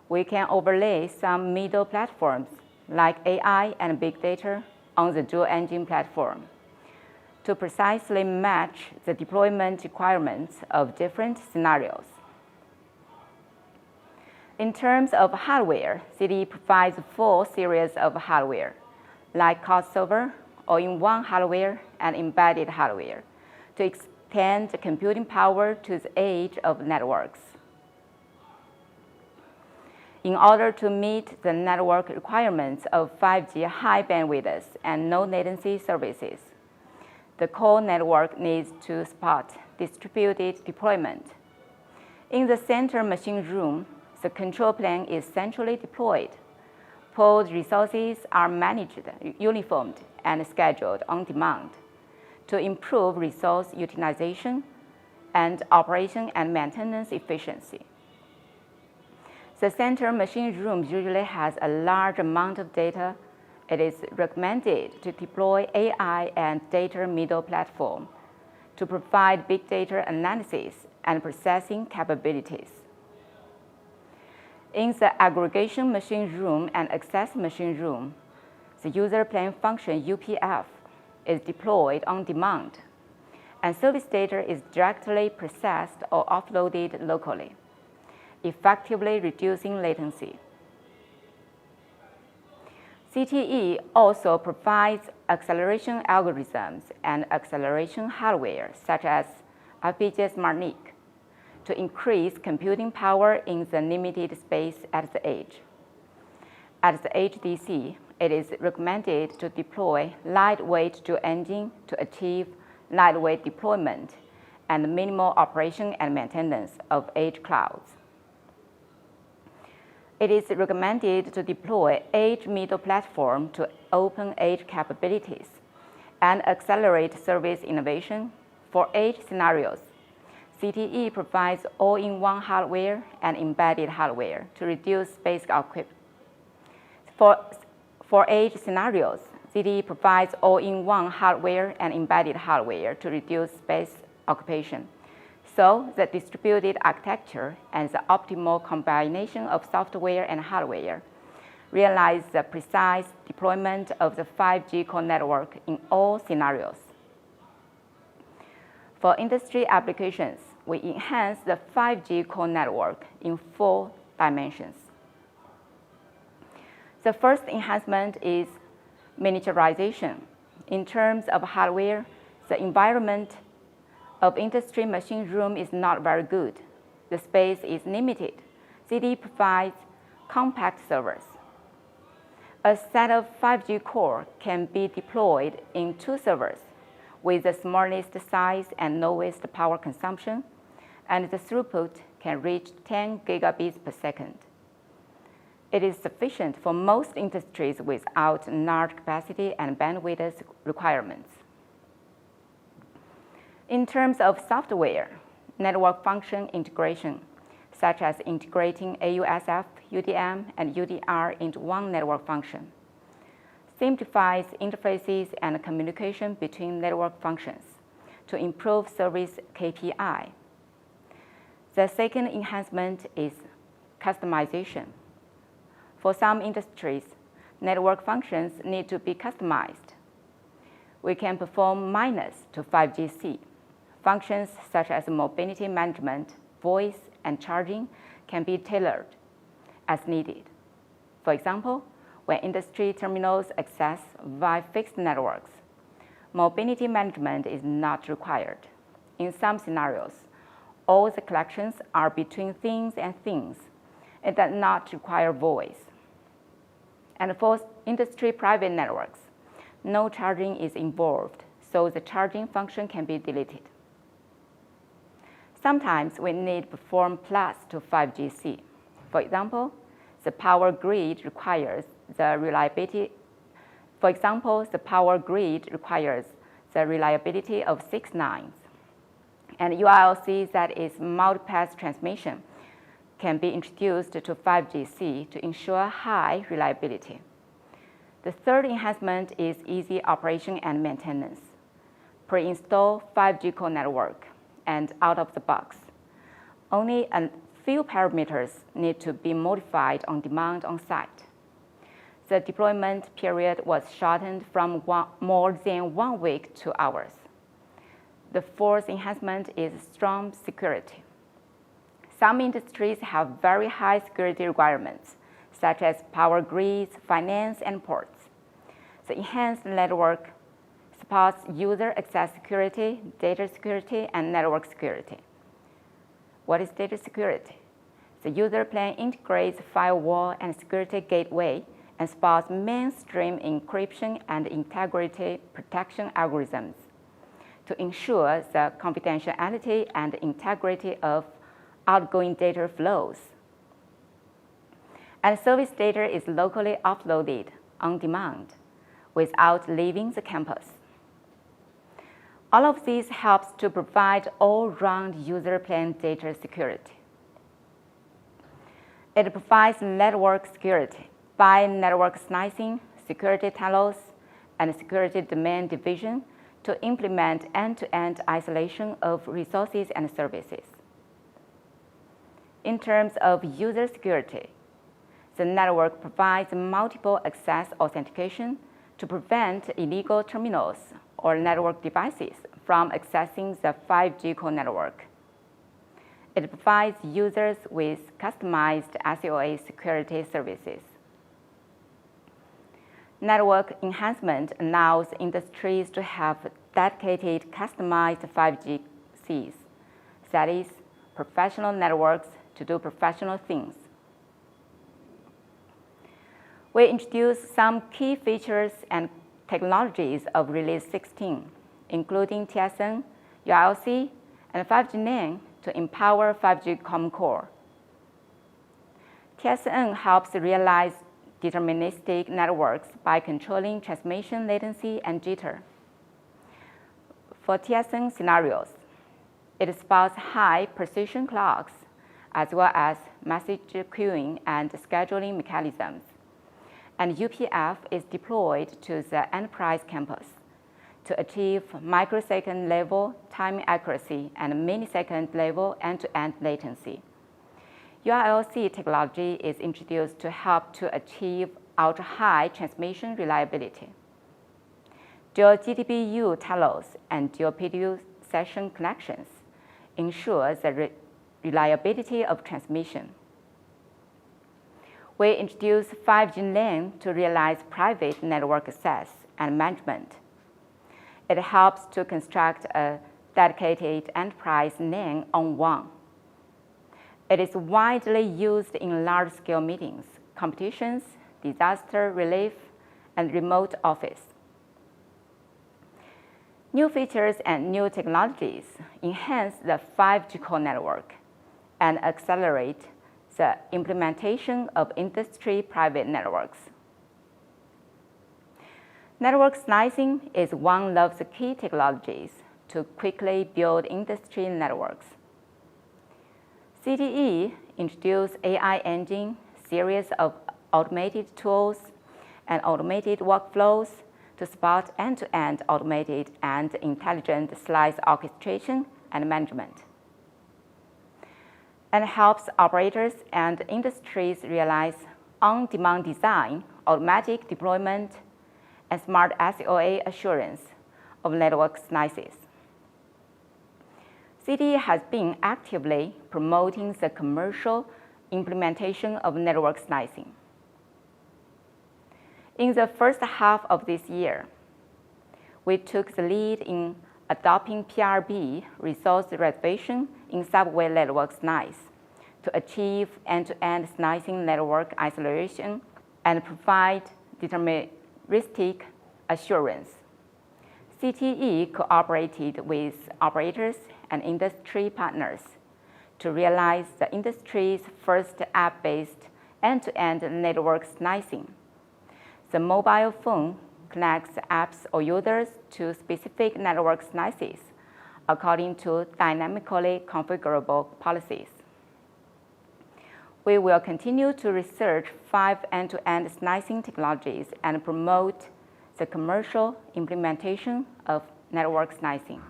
We can overlay some middle platforms like AI and big data on the dual engine platform to precisely match the deployment requirements of different scenarios. In terms of hardware, ZTE provides a full series of hardware, like crossover, all-in-one hardware, and embedded hardware, to extend computing power to the edge of networks. In order to meet the network requirements of 5G high bandwidth and low latency services, the core network needs to support distributed deployment. In the center machine room, the control plane is centrally deployed. Pooled resources are managed, uniformed, and scheduled on demand to improve resource utilization and operation and maintenance efficiency. The center machine room usually has a large amount of data. It is recommended to deploy AI and data middle platform to provide big data analysis and processing capabilities. In the aggregation machine room and access machine room, the user plane function UPF is deployed on demand, and service data is directly processed or offloaded locally, effectively reducing latency. ZTE also provides acceleration algorithms and acceleration hardware, such as FPGA SmartNIC, to increase computing power in the limited space at the edge. At the HDC, it is recommended to deploy lightweight dual engine to achieve lightweight deployment and minimal operation and maintenance of edge clouds. It is recommended to deploy edge middle platform to open edge capabilities and accelerate service innovation for edge scenarios. ZTE provides all-in-one hardware and embedded hardware to reduce space occupation. For edge scenarios, ZTE provides all-in-one hardware and embedded hardware to reduce space occupation. So the distributed architecture and the optimal combination of software and hardware realize the precise deployment of the 5G core network in all scenarios. For industry applications, we enhance the 5G core network in 4 dimensions. The first enhancement is miniaturization. In terms of hardware, the environment of industry machine room is not very good. The space is limited. ZTE provides compact servers. A set of 5G core can be deployed in 2 servers with the smallest size and lowest power consumption, and the throughput can reach 10 gigabits per second. It is sufficient for most industries without large capacity and bandwidth requirements. In terms of software, network function integration, such as integrating AUSF, UDM, and UDR into one network function, simplifies interfaces and communication between network functions to improve service KPI. The second enhancement is customization. For some industries, network functions need to be customized. We can perform minus to 5GC. Functions such as mobility management, voice, and charging can be tailored as needed. For example, when industry terminals access via fixed networks, mobility management is not required. In some scenarios, all the collections are between things and things. It does not require voice. And for industry private networks, no charging is involved, so the charging function can be deleted. Sometimes we need to perform plus to 5GC. For example, the power grid requires the reliability. For example, the power grid requires the reliability of 6 nines. And UILC, that is multipath transmission, can be introduced to 5GC to ensure high reliability. The third enhancement is easy operation and maintenance. Pre-install 5G core network and out of the box. Only a few parameters need to be modified on demand on site. The deployment period was shortened from more than 1 week to hours. The fourth enhancement is strong security. Some industries have very high security requirements, such as power grids, finance, and ports. The enhanced network supports user access security, data security, and network security. What is data security? The user plane integrates firewall and security gateway and supports mainstream encryption and integrity protection algorithms to ensure the confidentiality and integrity of outgoing data flows. And service data is locally offloaded on demand without leaving the campus. All of these helps to provide all-round user plane data security. It provides network security by network slicing, security tunnels, and security domain division to implement end-to-end isolation of resources and services. In terms of user security, the network provides multiple access authentication to prevent illegal terminals or network devices from accessing the 5G core network. It provides users with customized SOA security services. Network enhancement allows industries to have dedicated customized 5GCs, that is, professional networks to do professional things. We introduced some key features and technologies of Release 16, including TSN, UILC, and 5G NAND to empower 5G Common Core. TSN helps realize deterministic networks by controlling transmission latency and jitter. For TSN scenarios, It supports high precision clocks, as well as message queuing and scheduling mechanisms. And UPF is deployed to the enterprise campus to achieve microsecond level timing accuracy and millisecond level end-to-end latency. URLC technology is introduced to help to achieve ultra-high transmission reliability. Dual GDPU telos and dual PDU session connections ensure the reliability of transmission. We introduced 5G LAN to realize private network access and management. It helps to construct a dedicated enterprise LAN on WAN. It is widely used in large-scale meetings, competitions, disaster relief, and remote office. New features and new technologies enhance the 5G core network and accelerate the implementation of industry private networks. Network slicing is one of the key technologies to quickly build industry networks. ZTE introduced AI engine, series of automated tools, and automated workflows to support end-to-end automated and intelligent slice orchestration and management, and helps operators and industries realize on-demand design, automatic deployment, and smart SOA assurance of network slices. ZTE has been actively promoting the commercial implementation of network slicing. In the first half of this year, we took the lead in adopting PRB resource reservation in subway network slice to achieve end-to-end slicing network isolation and provide deterministic assurance. ZTE cooperated with operators and industry partners to realize the industry's first app-based end-to-end network slicing. The mobile phone connects apps or users to specific network slices according to dynamically configurable policies. We will continue to research 5 end-to-end slicing technologies and promote the commercial implementation of network slicing.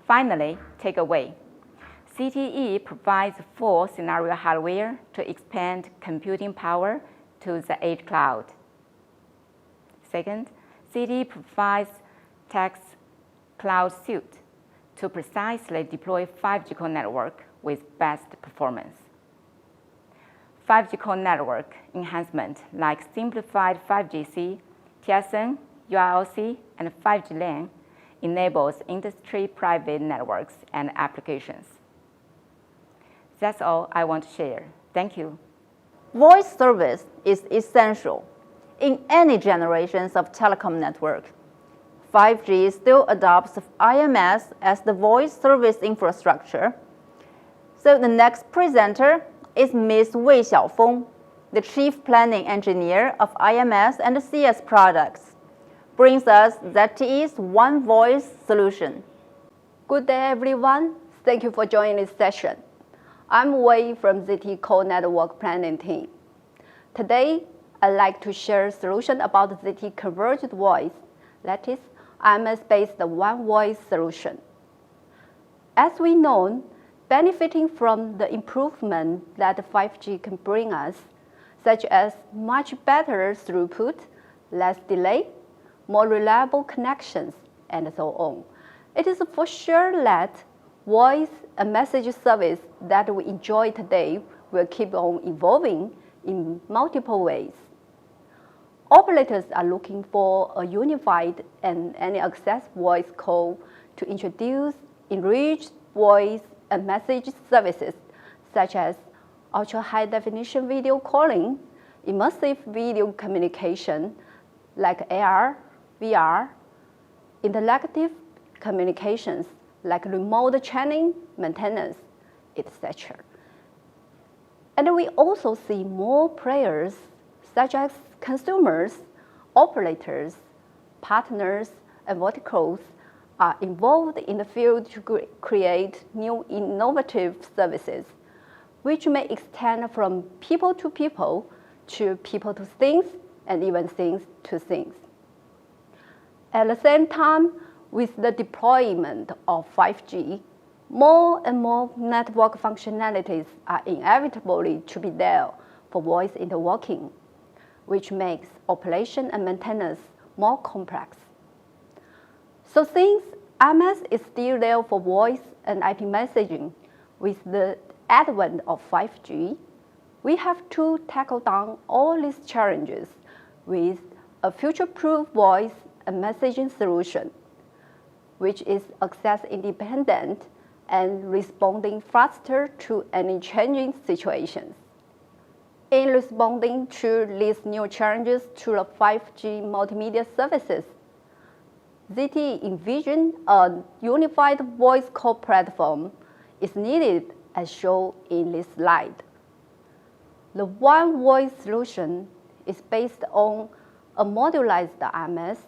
Finally, takeaway. ZTE provides full scenario hardware to expand computing power to the edge cloud. Second, ZTE provides text cloud suite to precisely deploy 5G core network with best performance. 5G core network enhancement like simplified 5GC, TSN, URLC, and 5G LAN enables industry private networks and applications. That's all I want to share. Thank you. Voice service is essential in any generations of telecom network. 5G still adopts IMS as the voice service infrastructure. So the next presenter is Ms. Wei Xiaofeng, the Chief Planning Engineer of IMS and CS products, brings us ZTE's One Voice solution. Good day, everyone. Thank you for joining this session. I'm Wei from ZTE Core Network Planning team. Today, I'd like to share a solution about ZTE Converged Voice, that is, IMS-based One Voice solution. As we know, benefiting from the improvement that 5G can bring us, such as much better throughput, less delay, more reliable connections, and so on, it is for sure that voice and message service that we enjoy today will keep on evolving in multiple ways. Operators are looking for a unified and any access voice call to introduce enriched voice and message services such as ultra-high-definition video calling, immersive video communication like AR, VR, interactive communications like remote training, maintenance, etc. And we also see more players such as consumers, operators, partners, and verticals are involved in the field to create new innovative services, which may extend from people to things, and even things to things. At the same time, with the deployment of 5G, more and more network functionalities are inevitably to be there for voice interworking, which makes operation and maintenance more complex. So since MS is still there for voice and IP messaging, with the advent of 5G, we have to tackle down all these challenges with a future-proof voice and messaging solution, which is access-independent and responding faster to any changing situations. In responding to these new challenges to the 5G multimedia services, ZTE envisioned a unified voice call platform is needed as shown in this slide. The One Voice solution is based on a modularized MS,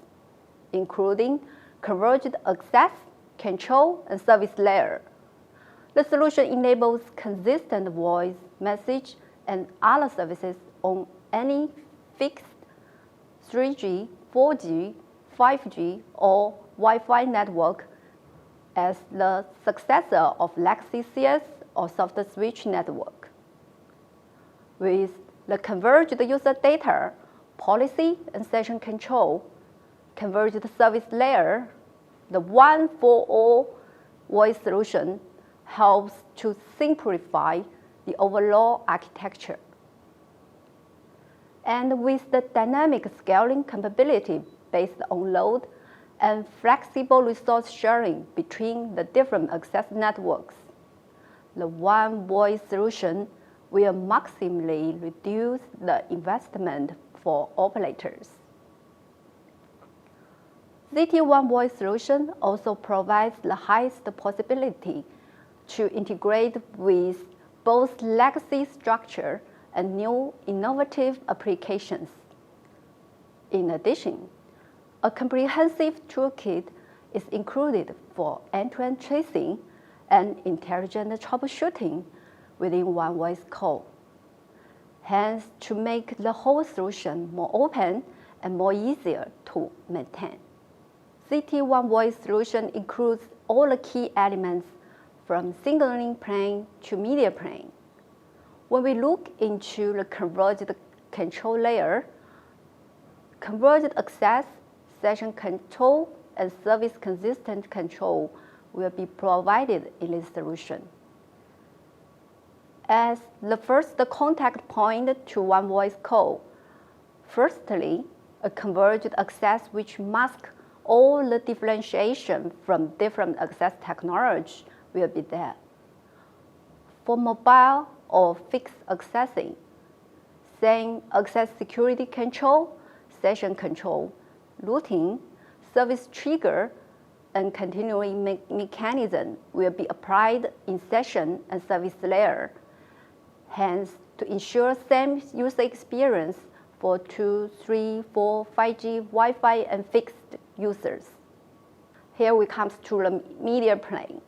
including converged access, control, and service layer. The solution enables consistent voice, message, and other services on any fixed 3G, 4G, 5G, or Wi-Fi network as the successor of legacy CS or soft switch network. With the converged user data, policy, and session control, converged service layer, the one-for-all voice solution helps to simplify the overall architecture. And with the dynamic scaling capability based on load and flexible resource sharing between the different access networks, the One Voice solution will maximally reduce the investment for operators. ZTE One Voice solution also provides the highest possibility to integrate with both legacy structure and new innovative applications. In addition, a comprehensive toolkit is included for end-to-end tracing and intelligent troubleshooting within One Voice call. Hence, to make the whole solution more open and more easier to maintain. ZTE One Voice solution includes all the key elements from signaling plane to media plane. When we look into the converged control layer, converged access, session control, and service consistent control will be provided in this solution. As the first contact point to One Voice call, firstly, a converged access which masks all the differentiation from different access technology will be there. For mobile or fixed accessing, same access security control, session control, routing, service trigger, and continuing mechanism will be applied in session and service layer. Hence, to ensure same user experience for 2, 3, 4, 5G, Wi-Fi, and fixed users. Here we come to the media plane.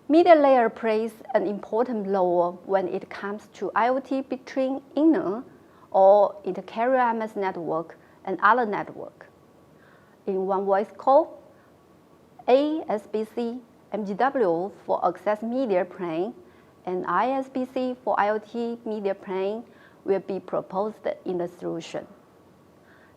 Media layer plays an important role when it comes to IoT between inner or inter-carrier MS network and other network. In One Voice call, ASBC MGW for access media plane and ISBC for IoT media plane will be proposed in the solution.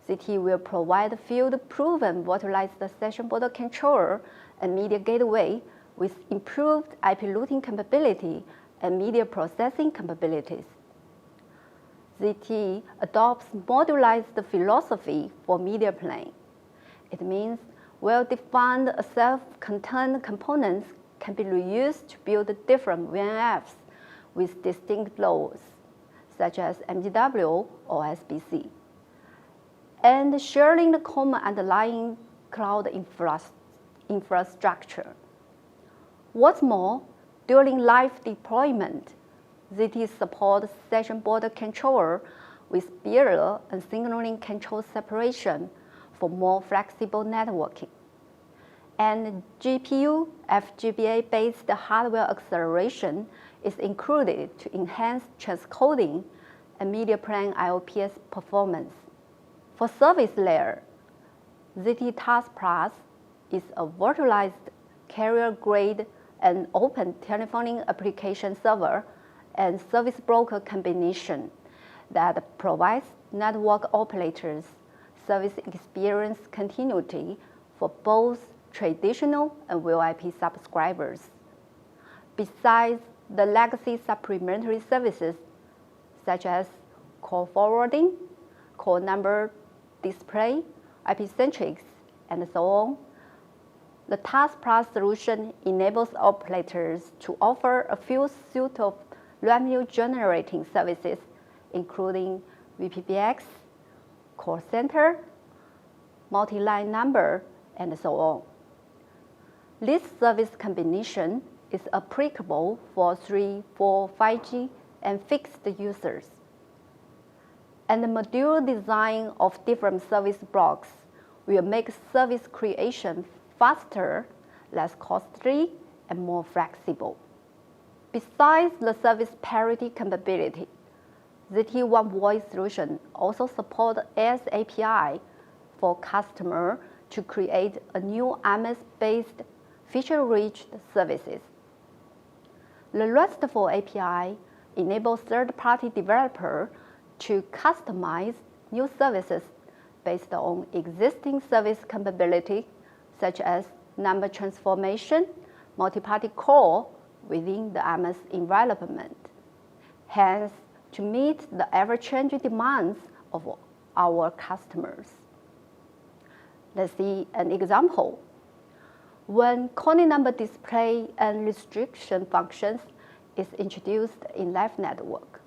ZTE will provide field-proven virtualized session border controller and media gateway with improved IP routing capability and media processing capabilities. ZTE adopts modularized philosophy for media plane. It means well-defined self-contained components can be reused to build different VNFs with distinct roles, such as MGW or SBC, and sharing the common underlying cloud infrastructure. What's more, during live deployment, ZTE supports session border controller with bearer and signaling control separation for more flexible networking. and GPU FGBA-based hardware acceleration is included to enhance transcoding and media plan IOPS performance. For service layer, ZTE Task Plus is a virtualized carrier-grade and open telephony application server and service broker combination that provides network operators service experience continuity for both traditional and VoIP subscribers. Besides the legacy supplementary services such as call forwarding, call number display, IP-centrics, and so on, the Task Plus solution enables operators to offer a full suite of revenue-generating services, including VPBX, call center, multi-line number, and so on. This service combination is applicable for 3, 4, 5G, and fixed users. And the module design of different service blocks will make service creation faster, less costly, and more flexible. Besides the service parity capability, ZTE One Voice solution also supports AS API for customer to create a new MS-based feature-rich services. The RESTful API enables third-party developer to customize new services based on existing service capability, such as number transformation, multi-party call within the MS environment. Hence, to meet the ever-changing demands of our customers. Let's see an example. When calling number display and restriction functions is introduced in live network.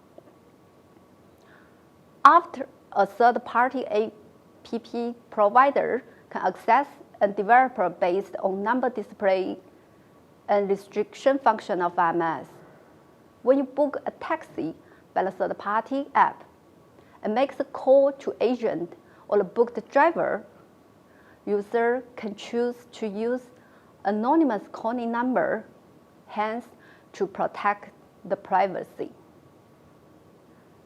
After a third-party APP provider can access a developer based on number display and restriction function of MS. When you book a taxi by the third-party app and makes a call to agent or the booked driver, user can choose to use anonymous calling number, hence to protect the privacy.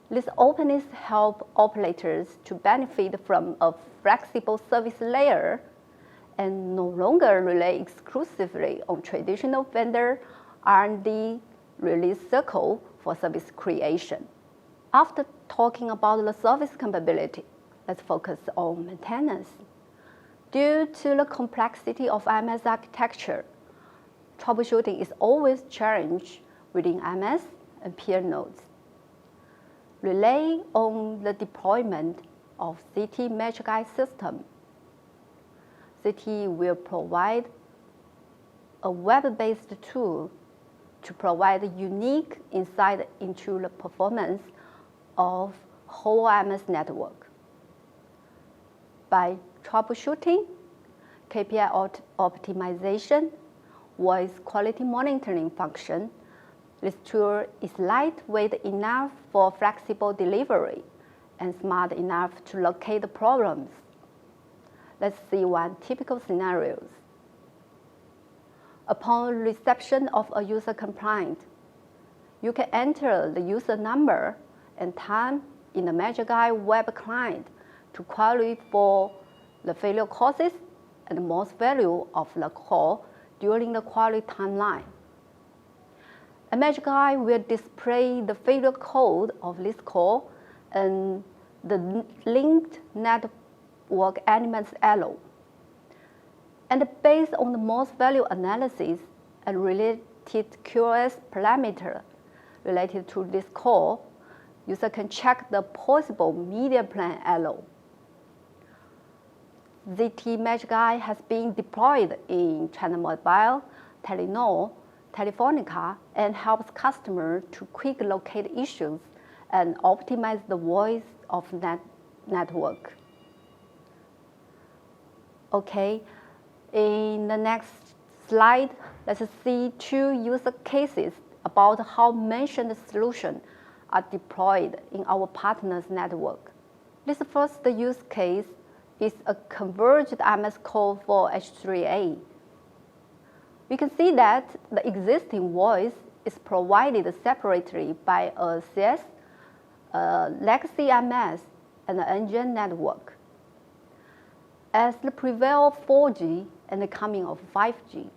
This openness helps operators to benefit from a flexible service layer and no longer rely exclusively on traditional vendor R&D release cycle for service creation. After talking about the service capability, let's focus on maintenance. Due to the complexity of MS architecture, troubleshooting is always a challenge within MS and peer nodes. Rely on the deployment of ZTE Magic Eye system. ZTE will provide a web-based tool to provide unique insight into the performance of whole MS network. By troubleshooting, KPI optimization, voice quality monitoring function, this tool is lightweight enough for flexible delivery and smart enough to locate the problems. Let's see one typical scenario. Upon reception of a user complaint, you can enter the user number and time in the Magic Eye web client to query for the failure causes and the most value of the call during the query timeline. A Magic Eye will display the failure code of this call and the linked network elements arrow. And based on the most value analysis and related QoS parameter related to this call, user can check the possible media plan arrow. ZTE Magic Eye has been deployed in China Mobile, Telenor, Telefonica, and helps customers to quickly locate issues and optimize the voice of network. Okay, in the next slide, let's see two user cases about how mentioned solutions are deployed in our partners' network. This first use case is a converged MS call for H3A. You can see that the existing voice is provided separately by a CS, legacy MS, and an engine network. As the prevail of 4G and the coming of 5G,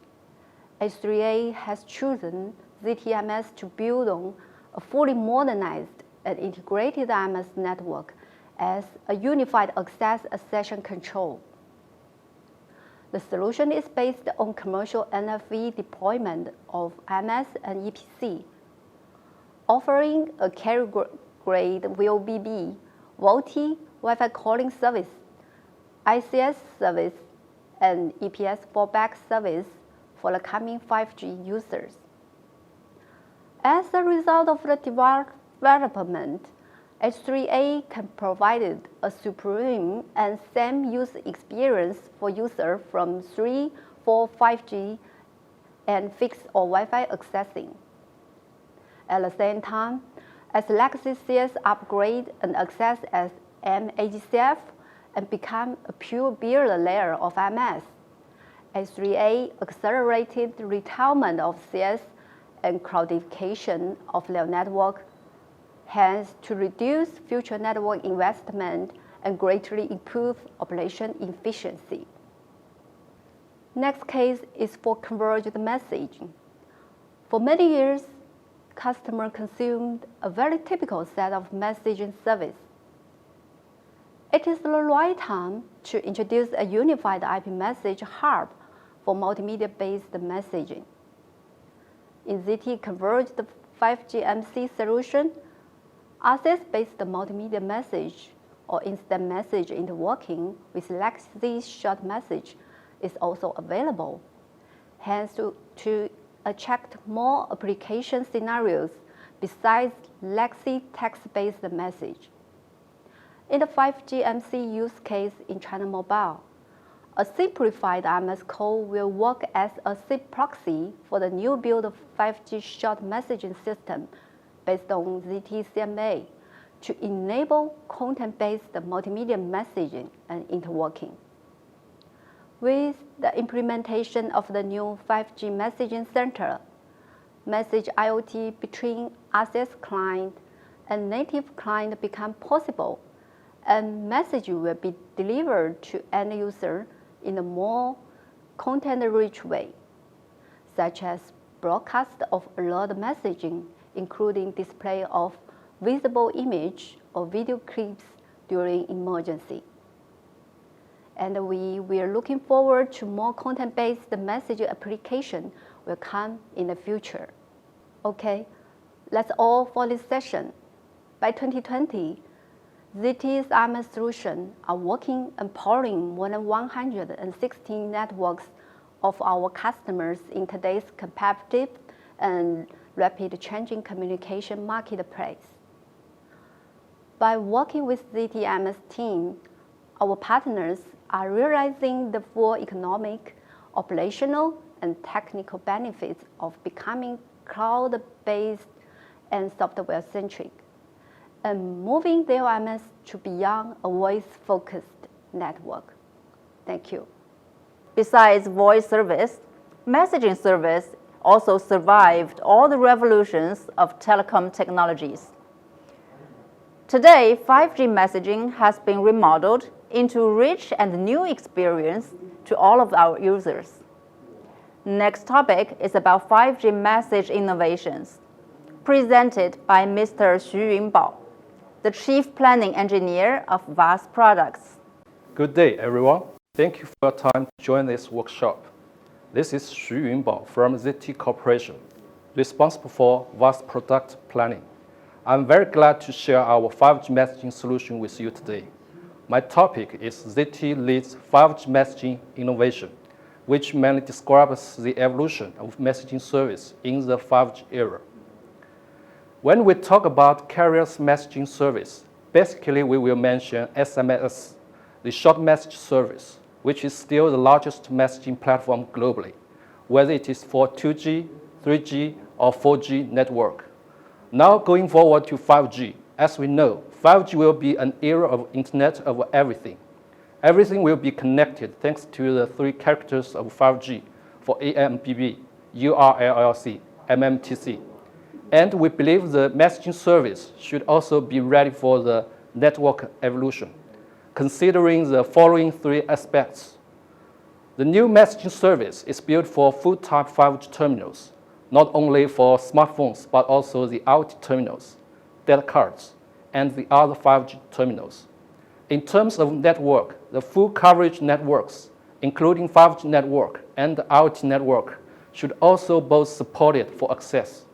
H3A has chosen ZTMS to build on a fully modernized and integrated MS network as a unified access accession control. The solution is based on commercial NFV deployment of MS and EPC, offering a carrier-grade VOBB, VoLTE, Wi-Fi calling service, ICS service, and EPS fallback service for the coming 5G users. As a result of the development, H3A can provide a supreme and same user experience for users from 3, 4, 5G and fixed or Wi-Fi accessing. At the same time, as legacy CS upgrade and access as MAGCF and become a pure build layer of MS, H3A accelerated the retirement of CS and cloudification of their network, hence to reduce future network investment and greatly improve operation efficiency. Next case is for converged messaging. For many years, customers consumed a very typical set of messaging service. It is the right time to introduce a unified IP message hub for multimedia-based messaging. In ZTE Converged 5G MC solution, RCS-based multimedia message or instant message interworking with legacy short message is also available, hence to attract more application scenarios besides legacy text-based message. In the 5G MC use case in China Mobile, a simplified MS code will work as a SIP proxy for the new build 5G short messaging system based on ZTE CMA to enable content-based multimedia messaging and interworking. With the implementation of the new 5G messaging center, message IoT between RCS client and native client become possible, and message will be delivered to end user in a more content-rich way, such as broadcast of alert messaging, including display of visible image or video clips during emergency. And we are looking forward to more content-based messaging application will come in the future. Okay, that's all for this session. By 2020, ZTE's MS solution are working and powering more than 116 networks of our customers in today's competitive and rapid changing communication marketplace. By working with ZTE MS team, our partners are realizing the full economic, operational, and technical benefits of becoming cloud-based and software-centric, and moving their MS to beyond a voice-focused network. Thank you. Besides voice service, messaging service also survived all the revolutions of telecom technologies. Today, 5G messaging has been remodeled into rich and new experience to all of our users. Next topic is about 5G message innovations, presented by Mr. Xu Yunbao, the Chief Planning Engineer of VAS Products. Good day, everyone. Thank you for your time to join this workshop. This is Xu Yunbao from ZTE Corporation, responsible for VAS product planning. I'm very glad to share our 5G messaging solution with you today. My topic is ZTE leads 5G messaging innovation, which mainly describes the evolution of messaging service in the 5G era. When we talk about carriers messaging service, basically we will mention SMS, the short message service, which is still the largest messaging platform globally, whether it is for 2G, 3G, or 4G network. Now going forward to 5G, as we know, 5G will be an era of Internet of everything. Everything will be connected thanks to the three characters of 5G for AMBB, URLLC, MMTC. And we believe the messaging service should also be ready for the network evolution, considering the following three aspects. The new messaging service is built for full-type 5G terminals, not only for smartphones, but also the IoT terminals, data cards, and the other 5G terminals. In terms of network, the full coverage networks, including 5G network and the IoT network, should also both support it for access.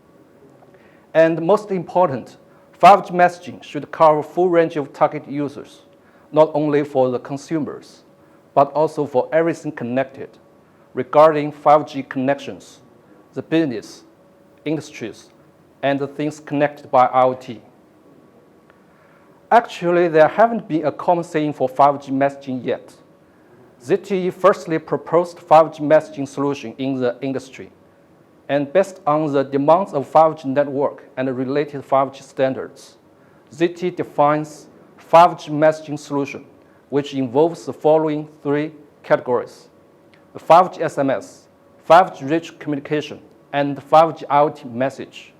And most important, 5G messaging should cover a full range of target users, not only for the consumers, but also for everything connected, regarding 5G connections, the business, industries, and the things connected by IoT. Actually, there haven't been a common saying for 5G messaging yet. ZTE firstly proposed 5G messaging solution in the industry, and based on the demands of 5G network and related 5G standards, ZTE defines 5G messaging solution, which involves the following three categories: the 5G SMS, 5G rich communication, and 5G IoT message.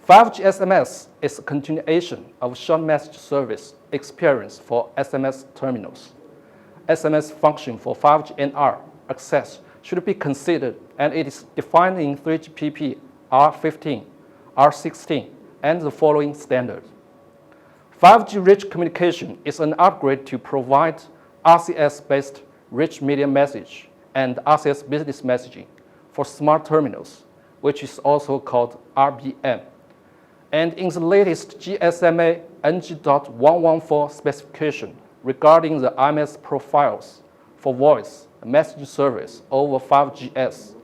5G SMS is a continuation of short message service experience for SMS terminals. SMS function for 5G NR access should be considered, and it is defined in 3GPP R15, R16, and the following standards. 5G rich communication is an upgrade to provide RCS-based rich media message and RCS business messaging for smart terminals, which is also called RBM. And in the latest GSMA NG.114 specification regarding the IMS profiles for voice messaging service over 5GS,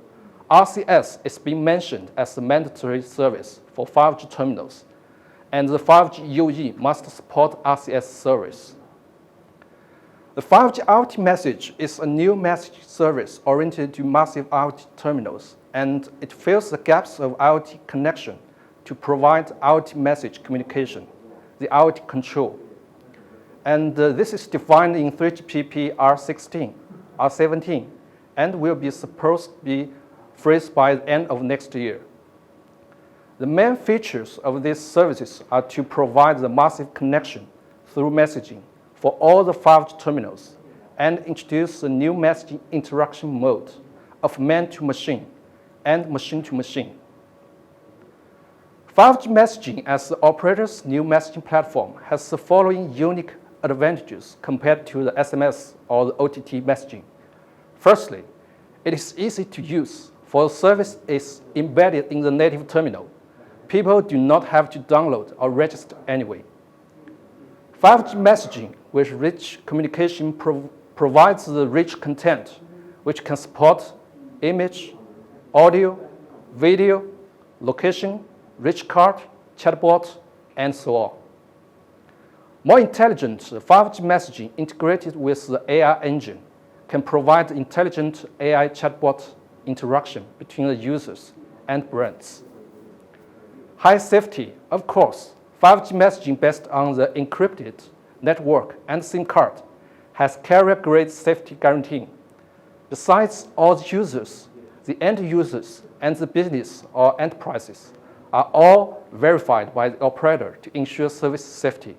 RCS is being mentioned as a mandatory service for 5G terminals, and the 5G UE must support RCS service. The 5G IoT message is a new message service oriented to massive IoT terminals, and it fills the gaps of IoT connection to provide IoT message communication, the IoT control. And this is defined in 3GPP R16, R17, and will be supposed to be freezed by the end of next year. The main features of these services are to provide the massive connection through messaging for all the 5G terminals and introduce a new messaging interaction mode of man-to-machine and machine-to-machine. 5G messaging as the operator's new messaging platform has the following unique advantages compared to the SMS or the OTT messaging. Firstly, it is easy to use, for the service is embedded in the native terminal. People do not have to download or register anyway. 5G messaging with rich communication provides the rich content, which can support image, audio, video, location, rich card, chatbot, and so on. More intelligent 5G messaging integrated with the AI engine can provide intelligent AI chatbot interaction between the users and brands. High safety, of course. 5G messaging based on the encrypted network and SIM card has carrier-grade safety guarantee. Besides, all the users, the end users, and the business or enterprises are all verified by the operator to ensure service safety.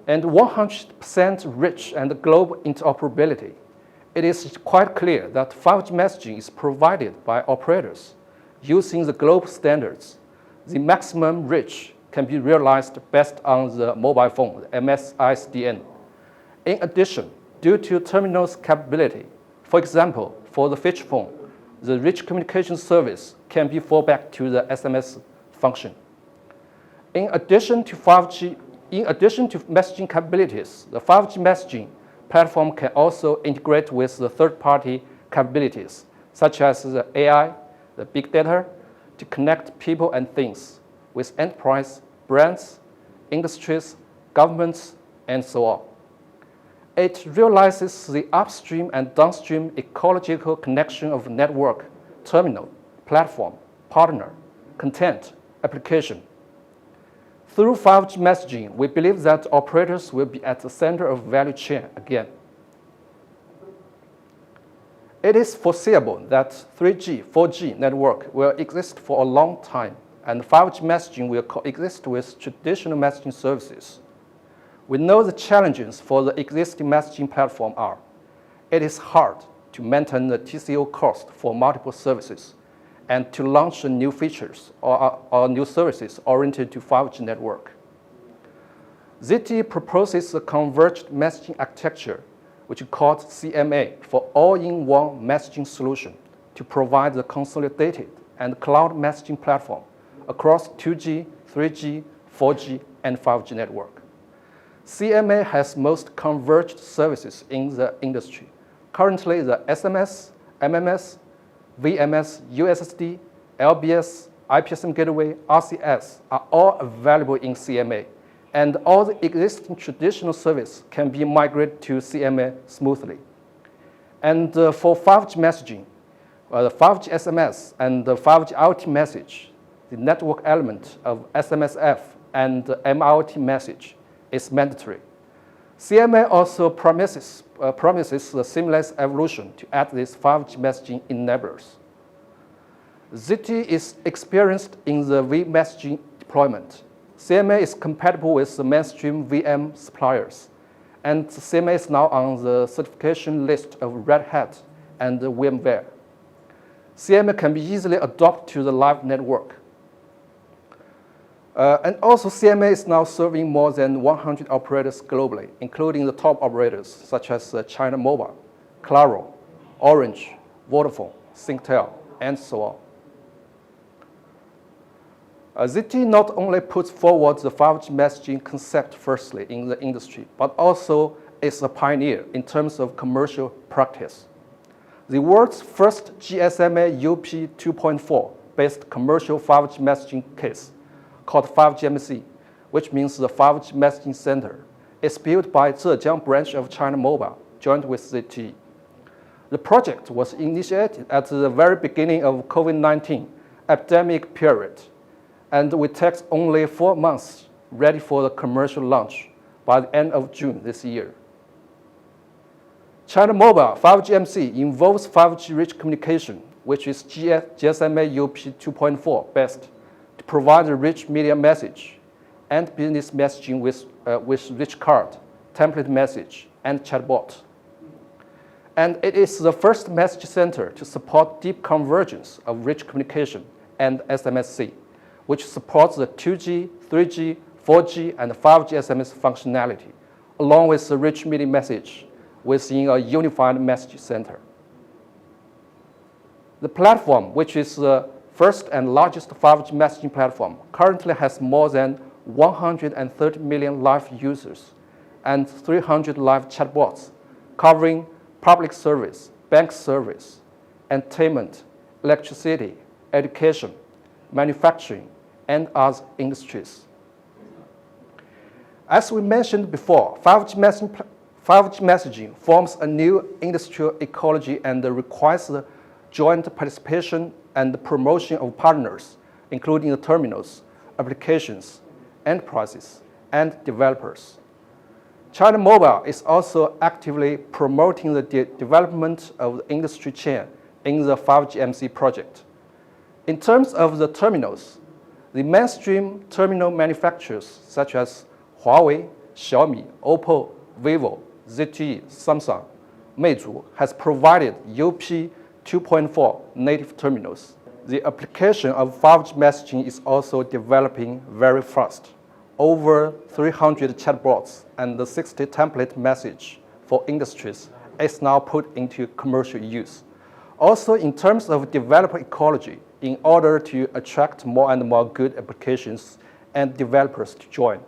And 100% rich and global interoperability. It is quite clear that 5G messaging is provided by operators using the global standards. The maximum reach can be realized based on the mobile phone, the SDN. In addition, due to terminal's capability, for example, for the feature phone, the rich communication service can be fallback to the SMS function. In addition to messaging capabilities, the 5G messaging platform can also integrate with the third-party capabilities, such as the AI, the big data, to connect people and things with enterprise, brands, industries, governments, and so on. It realizes the upstream and downstream ecological connection of network, terminal, platform, partner, content, application. Through 5G messaging, we believe that operators will be at the center of value chain again. It is foreseeable that 3G, 4G network will exist for a long time, and 5G messaging will coexist with traditional messaging services. We know the challenges for the existing messaging platform are: it is hard to maintain the TCO cost for multiple services and to launch new features or new services oriented to 5G network. ZTE proposes a converged messaging architecture, which is called CMA, for all-in-one messaging solution to provide the consolidated and cloud messaging platform across 2G, 3G, 4G, and 5G network. CMA has most converged services in the industry. Currently, the SMS, MMS, VMS, USSD, LBS, IPSM gateway, RCS are all available in CMA, and all the existing traditional service can be migrated to CMA smoothly. And for 5G messaging, the 5G SMS and the 5G IoT message, the network element of SMSF and the MIoT message is mandatory. CMA also promises a seamless evolution to add these 5G messaging enablers. ZTE is experienced in the vMessaging deployment. CMA is compatible with the mainstream VM suppliers, and CMA is now on the certification list of Red Hat and VMware. CMA can be easily adopted to the live network. And also, CMA is now serving more than 100 operators globally, including the top operators such as China Mobile, Claro, Orange, Vodafone, Singtel, and so on. ZTE not only puts forward the 5G messaging concept firstly in the industry, but also is a pioneer in terms of commercial practice. The world's first GSMA UP 2.4 based commercial 5G messaging case, called 5GMC, which means the 5G Messaging Center, is built by Zhejiang branch of China Mobile, joined with ZTE. The project was initiated at the very beginning of COVID-19 epidemic period, and will take only 4 months ready for the commercial launch by the end of June this year. China Mobile 5GMC involves 5G rich communication, which is GSMA UP 2.4 best, to provide a rich media message and business messaging with rich card, template message, and chatbot. And it is the first message center to support deep convergence of rich communication and SMSC, which supports the 2G, 3G, 4G, and 5G SMS functionality, along with the rich media message within a unified message center. The platform, which is the first and largest 5G messaging platform, currently has more than 130 million live users and 300 live chatbots covering public service, bank service, entertainment, electricity, education, manufacturing, and other industries. As we mentioned before, 5G messaging forms a new industrial ecology and requires the joint participation and promotion of partners, including the terminals, applications, enterprises, and developers. China Mobile is also actively promoting the development of the industry chain in the 5GMC project. In terms of the terminals, the mainstream terminal manufacturers such as Huawei, Xiaomi, Oppo, Vivo, ZTE, Samsung, Meizu has provided UP 2.4 native terminals. The application of 5G messaging is also developing very fast. Over 300 chatbots and 60 template message for industries is now put into commercial use. Also, in terms of developer ecology, in order to attract more and more good applications and developers to join,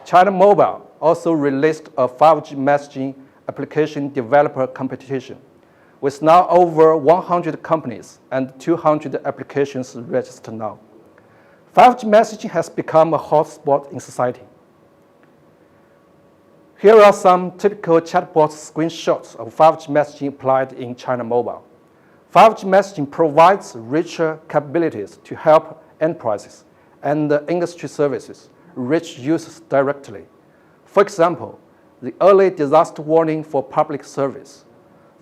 China Mobile also released a 5G messaging application developer competition, with now over 100 companies and 200 applications registered now. 5G messaging has become a hotspot in society. Here are some typical chatbot screenshots of 5G messaging applied in China Mobile. 5G messaging provides richer capabilities to help enterprises and industry services reach users directly. For example, the early disaster warning for public service,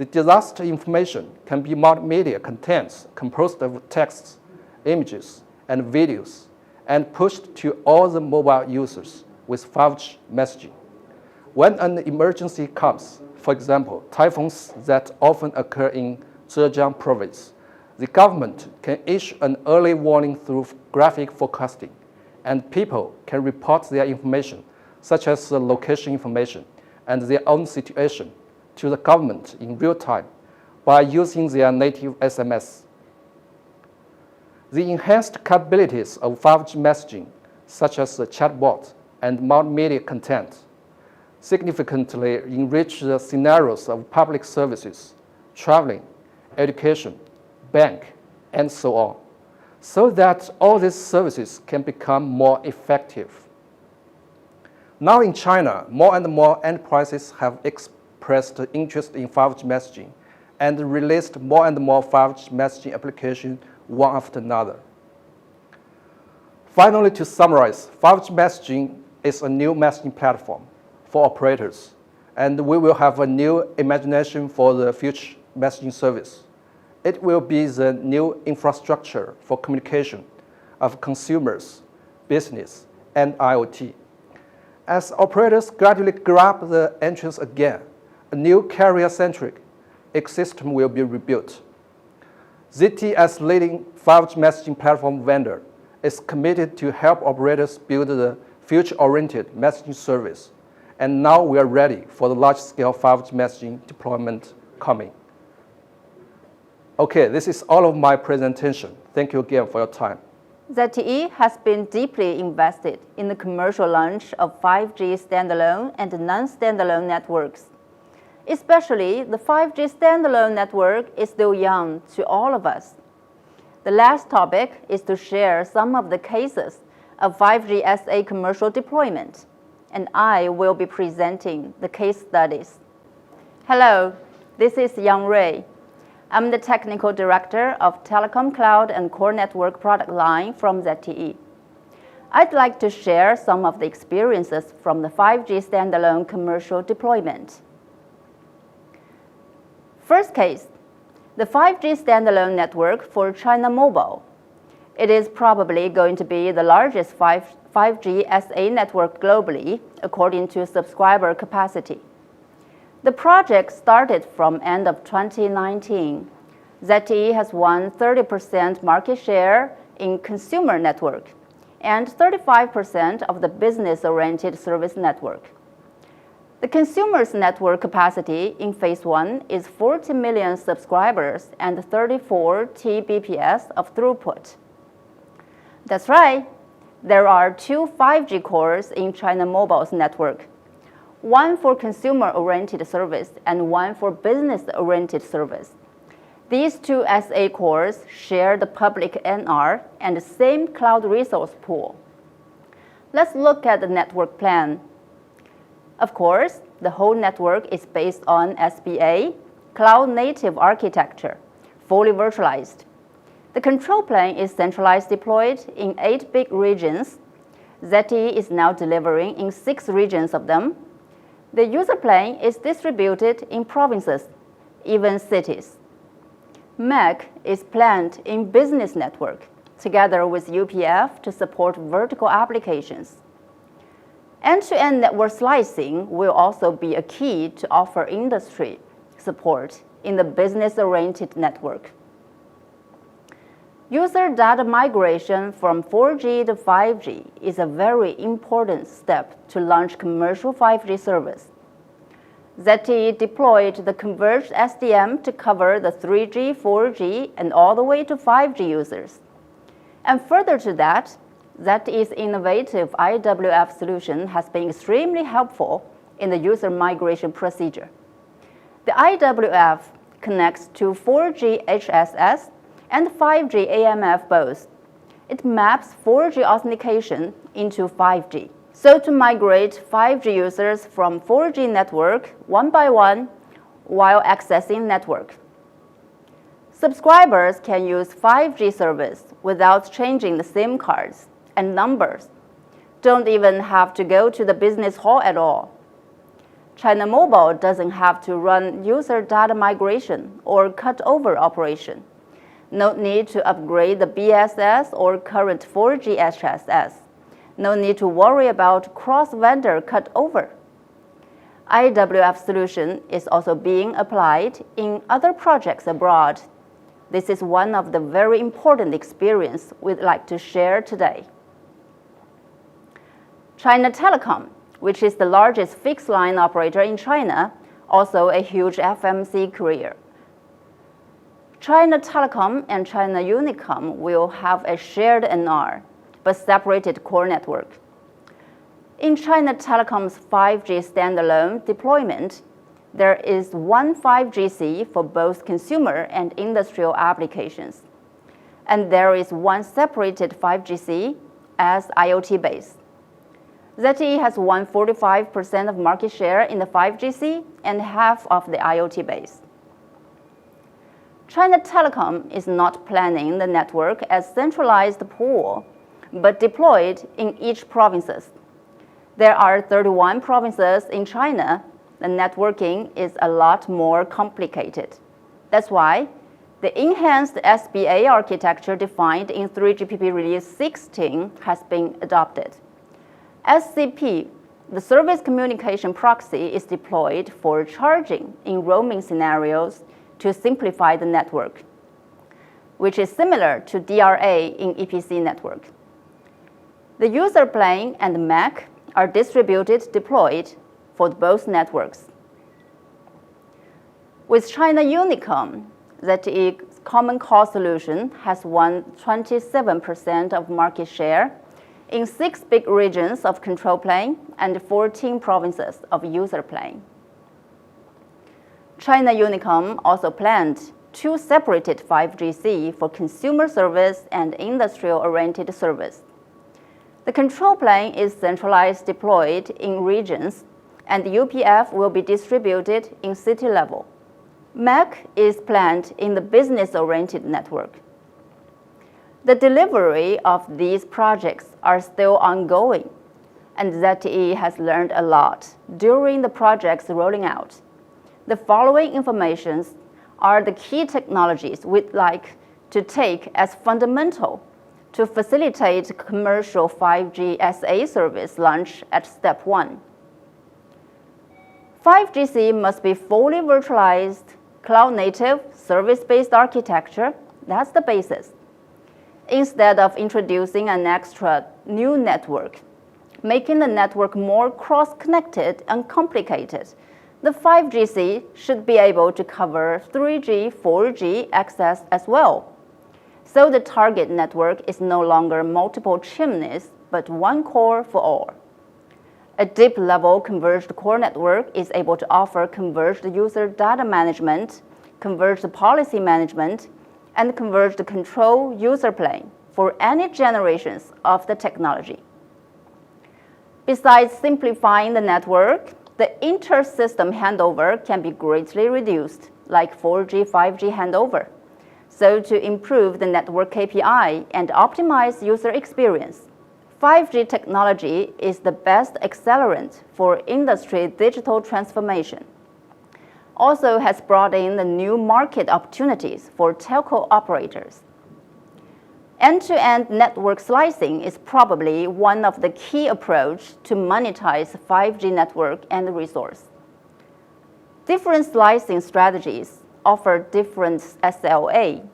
The disaster information can be multimedia contents composed of texts, images, and videos, and pushed to all the mobile users with 5G messaging. When an emergency comes, for example, typhoons that often occur in Zhejiang province, the government can issue an early warning through graphic forecasting, and people can report their information, such as the location information and their own situation, to the government in real time by using their native SMS. The enhanced capabilities of 5G messaging, such as the chatbot and multimedia content, significantly enrich the scenarios of public services, traveling, education, bank, and so on, so that all these services can become more effective. Now in China, more and more enterprises have expressed interest in 5G messaging and released more and more 5G messaging applications one after another. Finally, to summarize, 5G messaging is a new messaging platform for operators, and we will have a new imagination for the future messaging service. It will be the new infrastructure for communication of consumers, business, and IoT. As operators gradually grab the entrance again, a new carrier-centric ecosystem will be rebuilt. ZTE, as leading 5G messaging platform vendor, is committed to help operators build the future-oriented messaging service. And now we are ready for the large-scale 5G messaging deployment coming. Okay, this is all of my presentation. Thank you again for your time. ZTE has been deeply invested in the commercial launch of 5G standalone and non-standalone networks. Especially the 5G standalone network is still young to all of us. The last topic is to share some of the cases of 5G SA commercial deployment, and I will be presenting the case studies. Hello, this is Yang Rui. I'm the Technical Director of Telecom Cloud and Core Network product line from ZTE. I'd like to share some of the experiences from the 5G standalone commercial deployment. First case, the 5G standalone network for China Mobile. It is probably going to be the largest 5G SA network globally, according to subscriber capacity. The project started from end of 2019. ZTE has won 30% market share in consumer network and 35% of the business-oriented service network. The consumer's network capacity in phase 1 is 40 million subscribers and 34 Tbps of throughput. That's right, there are 2 5G cores in China Mobile's network, one for consumer-oriented service and one for business-oriented service. These 2 SA cores share the public NR and the same cloud resource pool. Let's look at the network plan. Of course, the whole network is based on SBA, cloud-native architecture, fully virtualized. The control plane is centralized deployed in 8 big regions. ZTE is now delivering in 6 regions of them. The user plane is distributed in provinces, even cities. MEC is planned in business network, together with UPF to support vertical applications. End-to-end network slicing will also be a key to offer industry support in the business-oriented network. User data migration from 4G to 5G is a very important step to launch commercial 5G service. ZTE deployed the Converged SDN to cover the 3G, 4G, and all the way to 5G users. And further to that, ZTE's innovative IWF solution has been extremely helpful in the user migration procedure. The IWF connects to 4G HSS and 5G AMF both. It maps 4G authentication into 5G. So to migrate 5G users from 4G network one by one while accessing network. Subscribers can use 5G service without changing the SIM cards and numbers. Don't even have to go to the business hall at all. China Mobile doesn't have to run user data migration or cut-over operation. No need to upgrade the BSS or current 4G HSS. No need to worry about cross-vendor cut-over. IWF solution is also being applied in other projects abroad. This is one of the very important experiences we'd like to share today. China Telecom, which is the largest fixed-line operator in China, also a huge FMC carrier. China Telecom and China Unicom will have a shared NR, but separated core network. In China Telecom's 5G standalone deployment, there is one 5GC for both consumer and industrial applications, and there is one separated 5GC as IoT base. ZTE has won 45% of market share in the 5GC and half of the IoT base. China Telecom is not planning the network as centralized pool, but deployed in each provinces. There are 31 provinces in China. The networking is a lot more complicated. That's why the enhanced SBA architecture defined in 3GPP Release 16 has been adopted. SCP, the service communication proxy, is deployed for charging in roaming scenarios to simplify the network, which is similar to DRA in EPC network. The user plane and MAC are distributed deployed for both networks. With China Unicom, ZTE's common core solution has won 27% of market share in 6 big regions of control plane and 14 provinces of user plane. China Unicom also planned 2 separated 5GC for consumer service and industrial-oriented service. The control plane is centralized deployed in regions, and UPF will be distributed in city level. MAC is planned in the business-oriented network. The delivery of these projects are still ongoing, and ZTE has learned a lot during the project's rolling out. The following informations are the key technologies we'd like to take as fundamental to facilitate commercial 5G SA service launch at step 1. 5GC must be fully virtualized, cloud-native, service-based architecture. That's the basis. Instead of introducing an extra new network, making the network more cross-connected and complicated, the 5GC should be able to cover 3G, 4G access as well. So the target network is no longer multiple chimneys, but one core for all. A deep-level converged core network is able to offer converged user data management, converged policy management, and converged control user plane for any generations of the technology. Besides simplifying the network, the inter-system handover can be greatly reduced, like 4G, 5G handover, so to improve the network KPI and optimize user experience. 5G technology is the best accelerant for industry digital transformation. Also has brought in the new market opportunities for telco operators. End-to-end network slicing is probably one of the key approaches to monetize 5G network and resource. Different slicing strategies offer different SLA,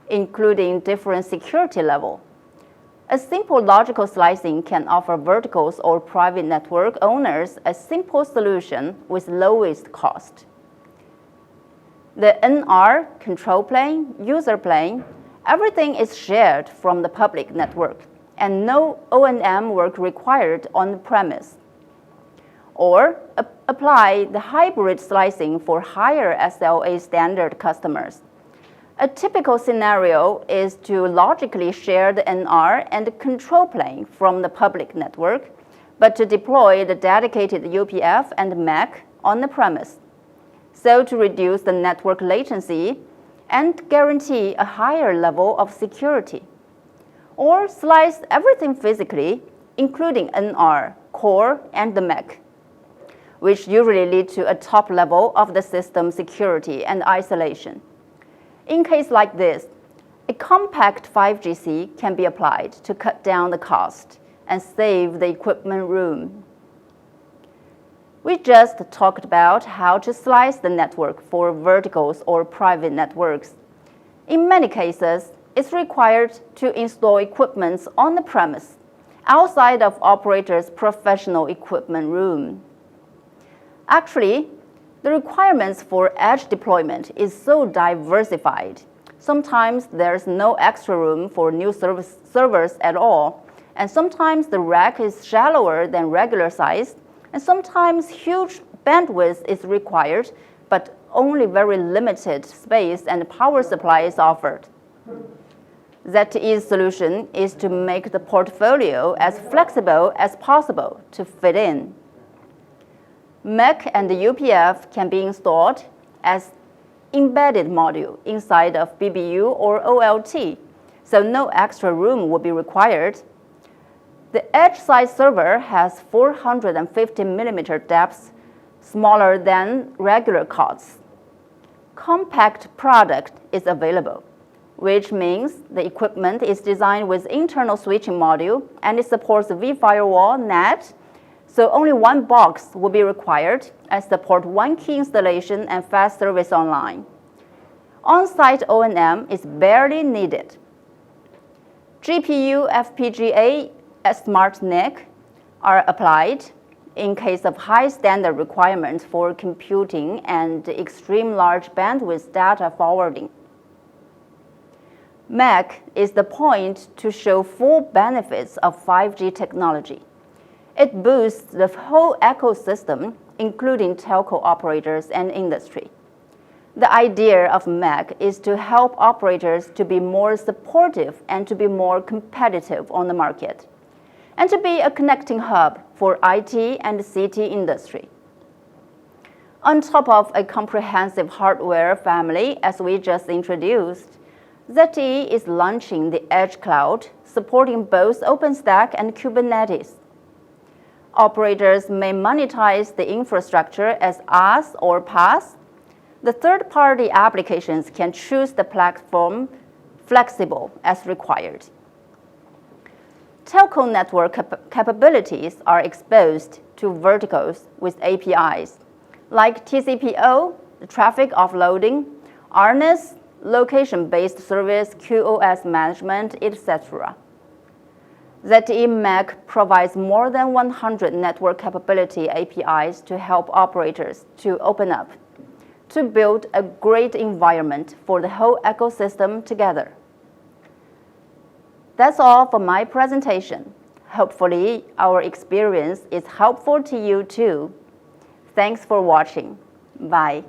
including different security level. A simple logical slicing can offer verticals or private network owners a simple solution with lowest cost. The NR, control plane, user plane, everything is shared from the public network and no O&M work required on the premise. Or apply the hybrid slicing for higher SLA standard customers. A typical scenario is to logically share the NR and control plane from the public network, but to deploy the dedicated UPF and MAC on the premise, so to reduce the network latency and guarantee a higher level of security. Or slice everything physically, including NR, core, and the MAC. which usually lead to a top level of the system security and isolation. In case like this, a compact 5GC can be applied to cut down the cost and save the equipment room. We just talked about how to slice the network for verticals or private networks. In many cases, it's required to install equipment on the premise, outside of operator's professional equipment room. Actually, the requirements for edge deployment is so diversified. Sometimes there's no extra room for new servers at all, and sometimes the rack is shallower than regular size, and sometimes huge bandwidth is required, but only very limited space and power supply is offered. ZTE's solution is to make the portfolio as flexible as possible to fit in. MEC and the UPF can be installed as embedded module inside of BBU or OLT, so no extra room will be required. The edge-side server has 450 mm depth, smaller than regular cards. Compact product is available, which means the equipment is designed with internal switching module and it supports vFirewall NAT, so only one box will be required and support one key installation and fast service online. On-site O&M is barely needed. GPU FPGA Smart NIC are applied in case of high standard requirements for computing and extreme large bandwidth data forwarding. MEC is the point to show full benefits of 5G technology. It boosts the whole ecosystem, including telco operators and industry. The idea of MEC is to help operators to be more supportive and to be more competitive on the market, and to be a connecting hub for IT and CT industry. On top of a comprehensive hardware family, as we just introduced, ZTE is launching the Edge Cloud, supporting both OpenStack and Kubernetes. Operators may monetize the infrastructure as IaaS or PaaS. The third-party applications can choose the platform flexible as required. Telco network capabilities are exposed to verticals with APIs, like TCPO, traffic offloading, RNS, location-based service, QoS management, etc. ZTE MEC provides more than 100 network capability APIs to help operators to open up, to build a great environment for the whole ecosystem together. That's all for my presentation. Hopefully, our experience is helpful to you too. Thanks for watching. Bye.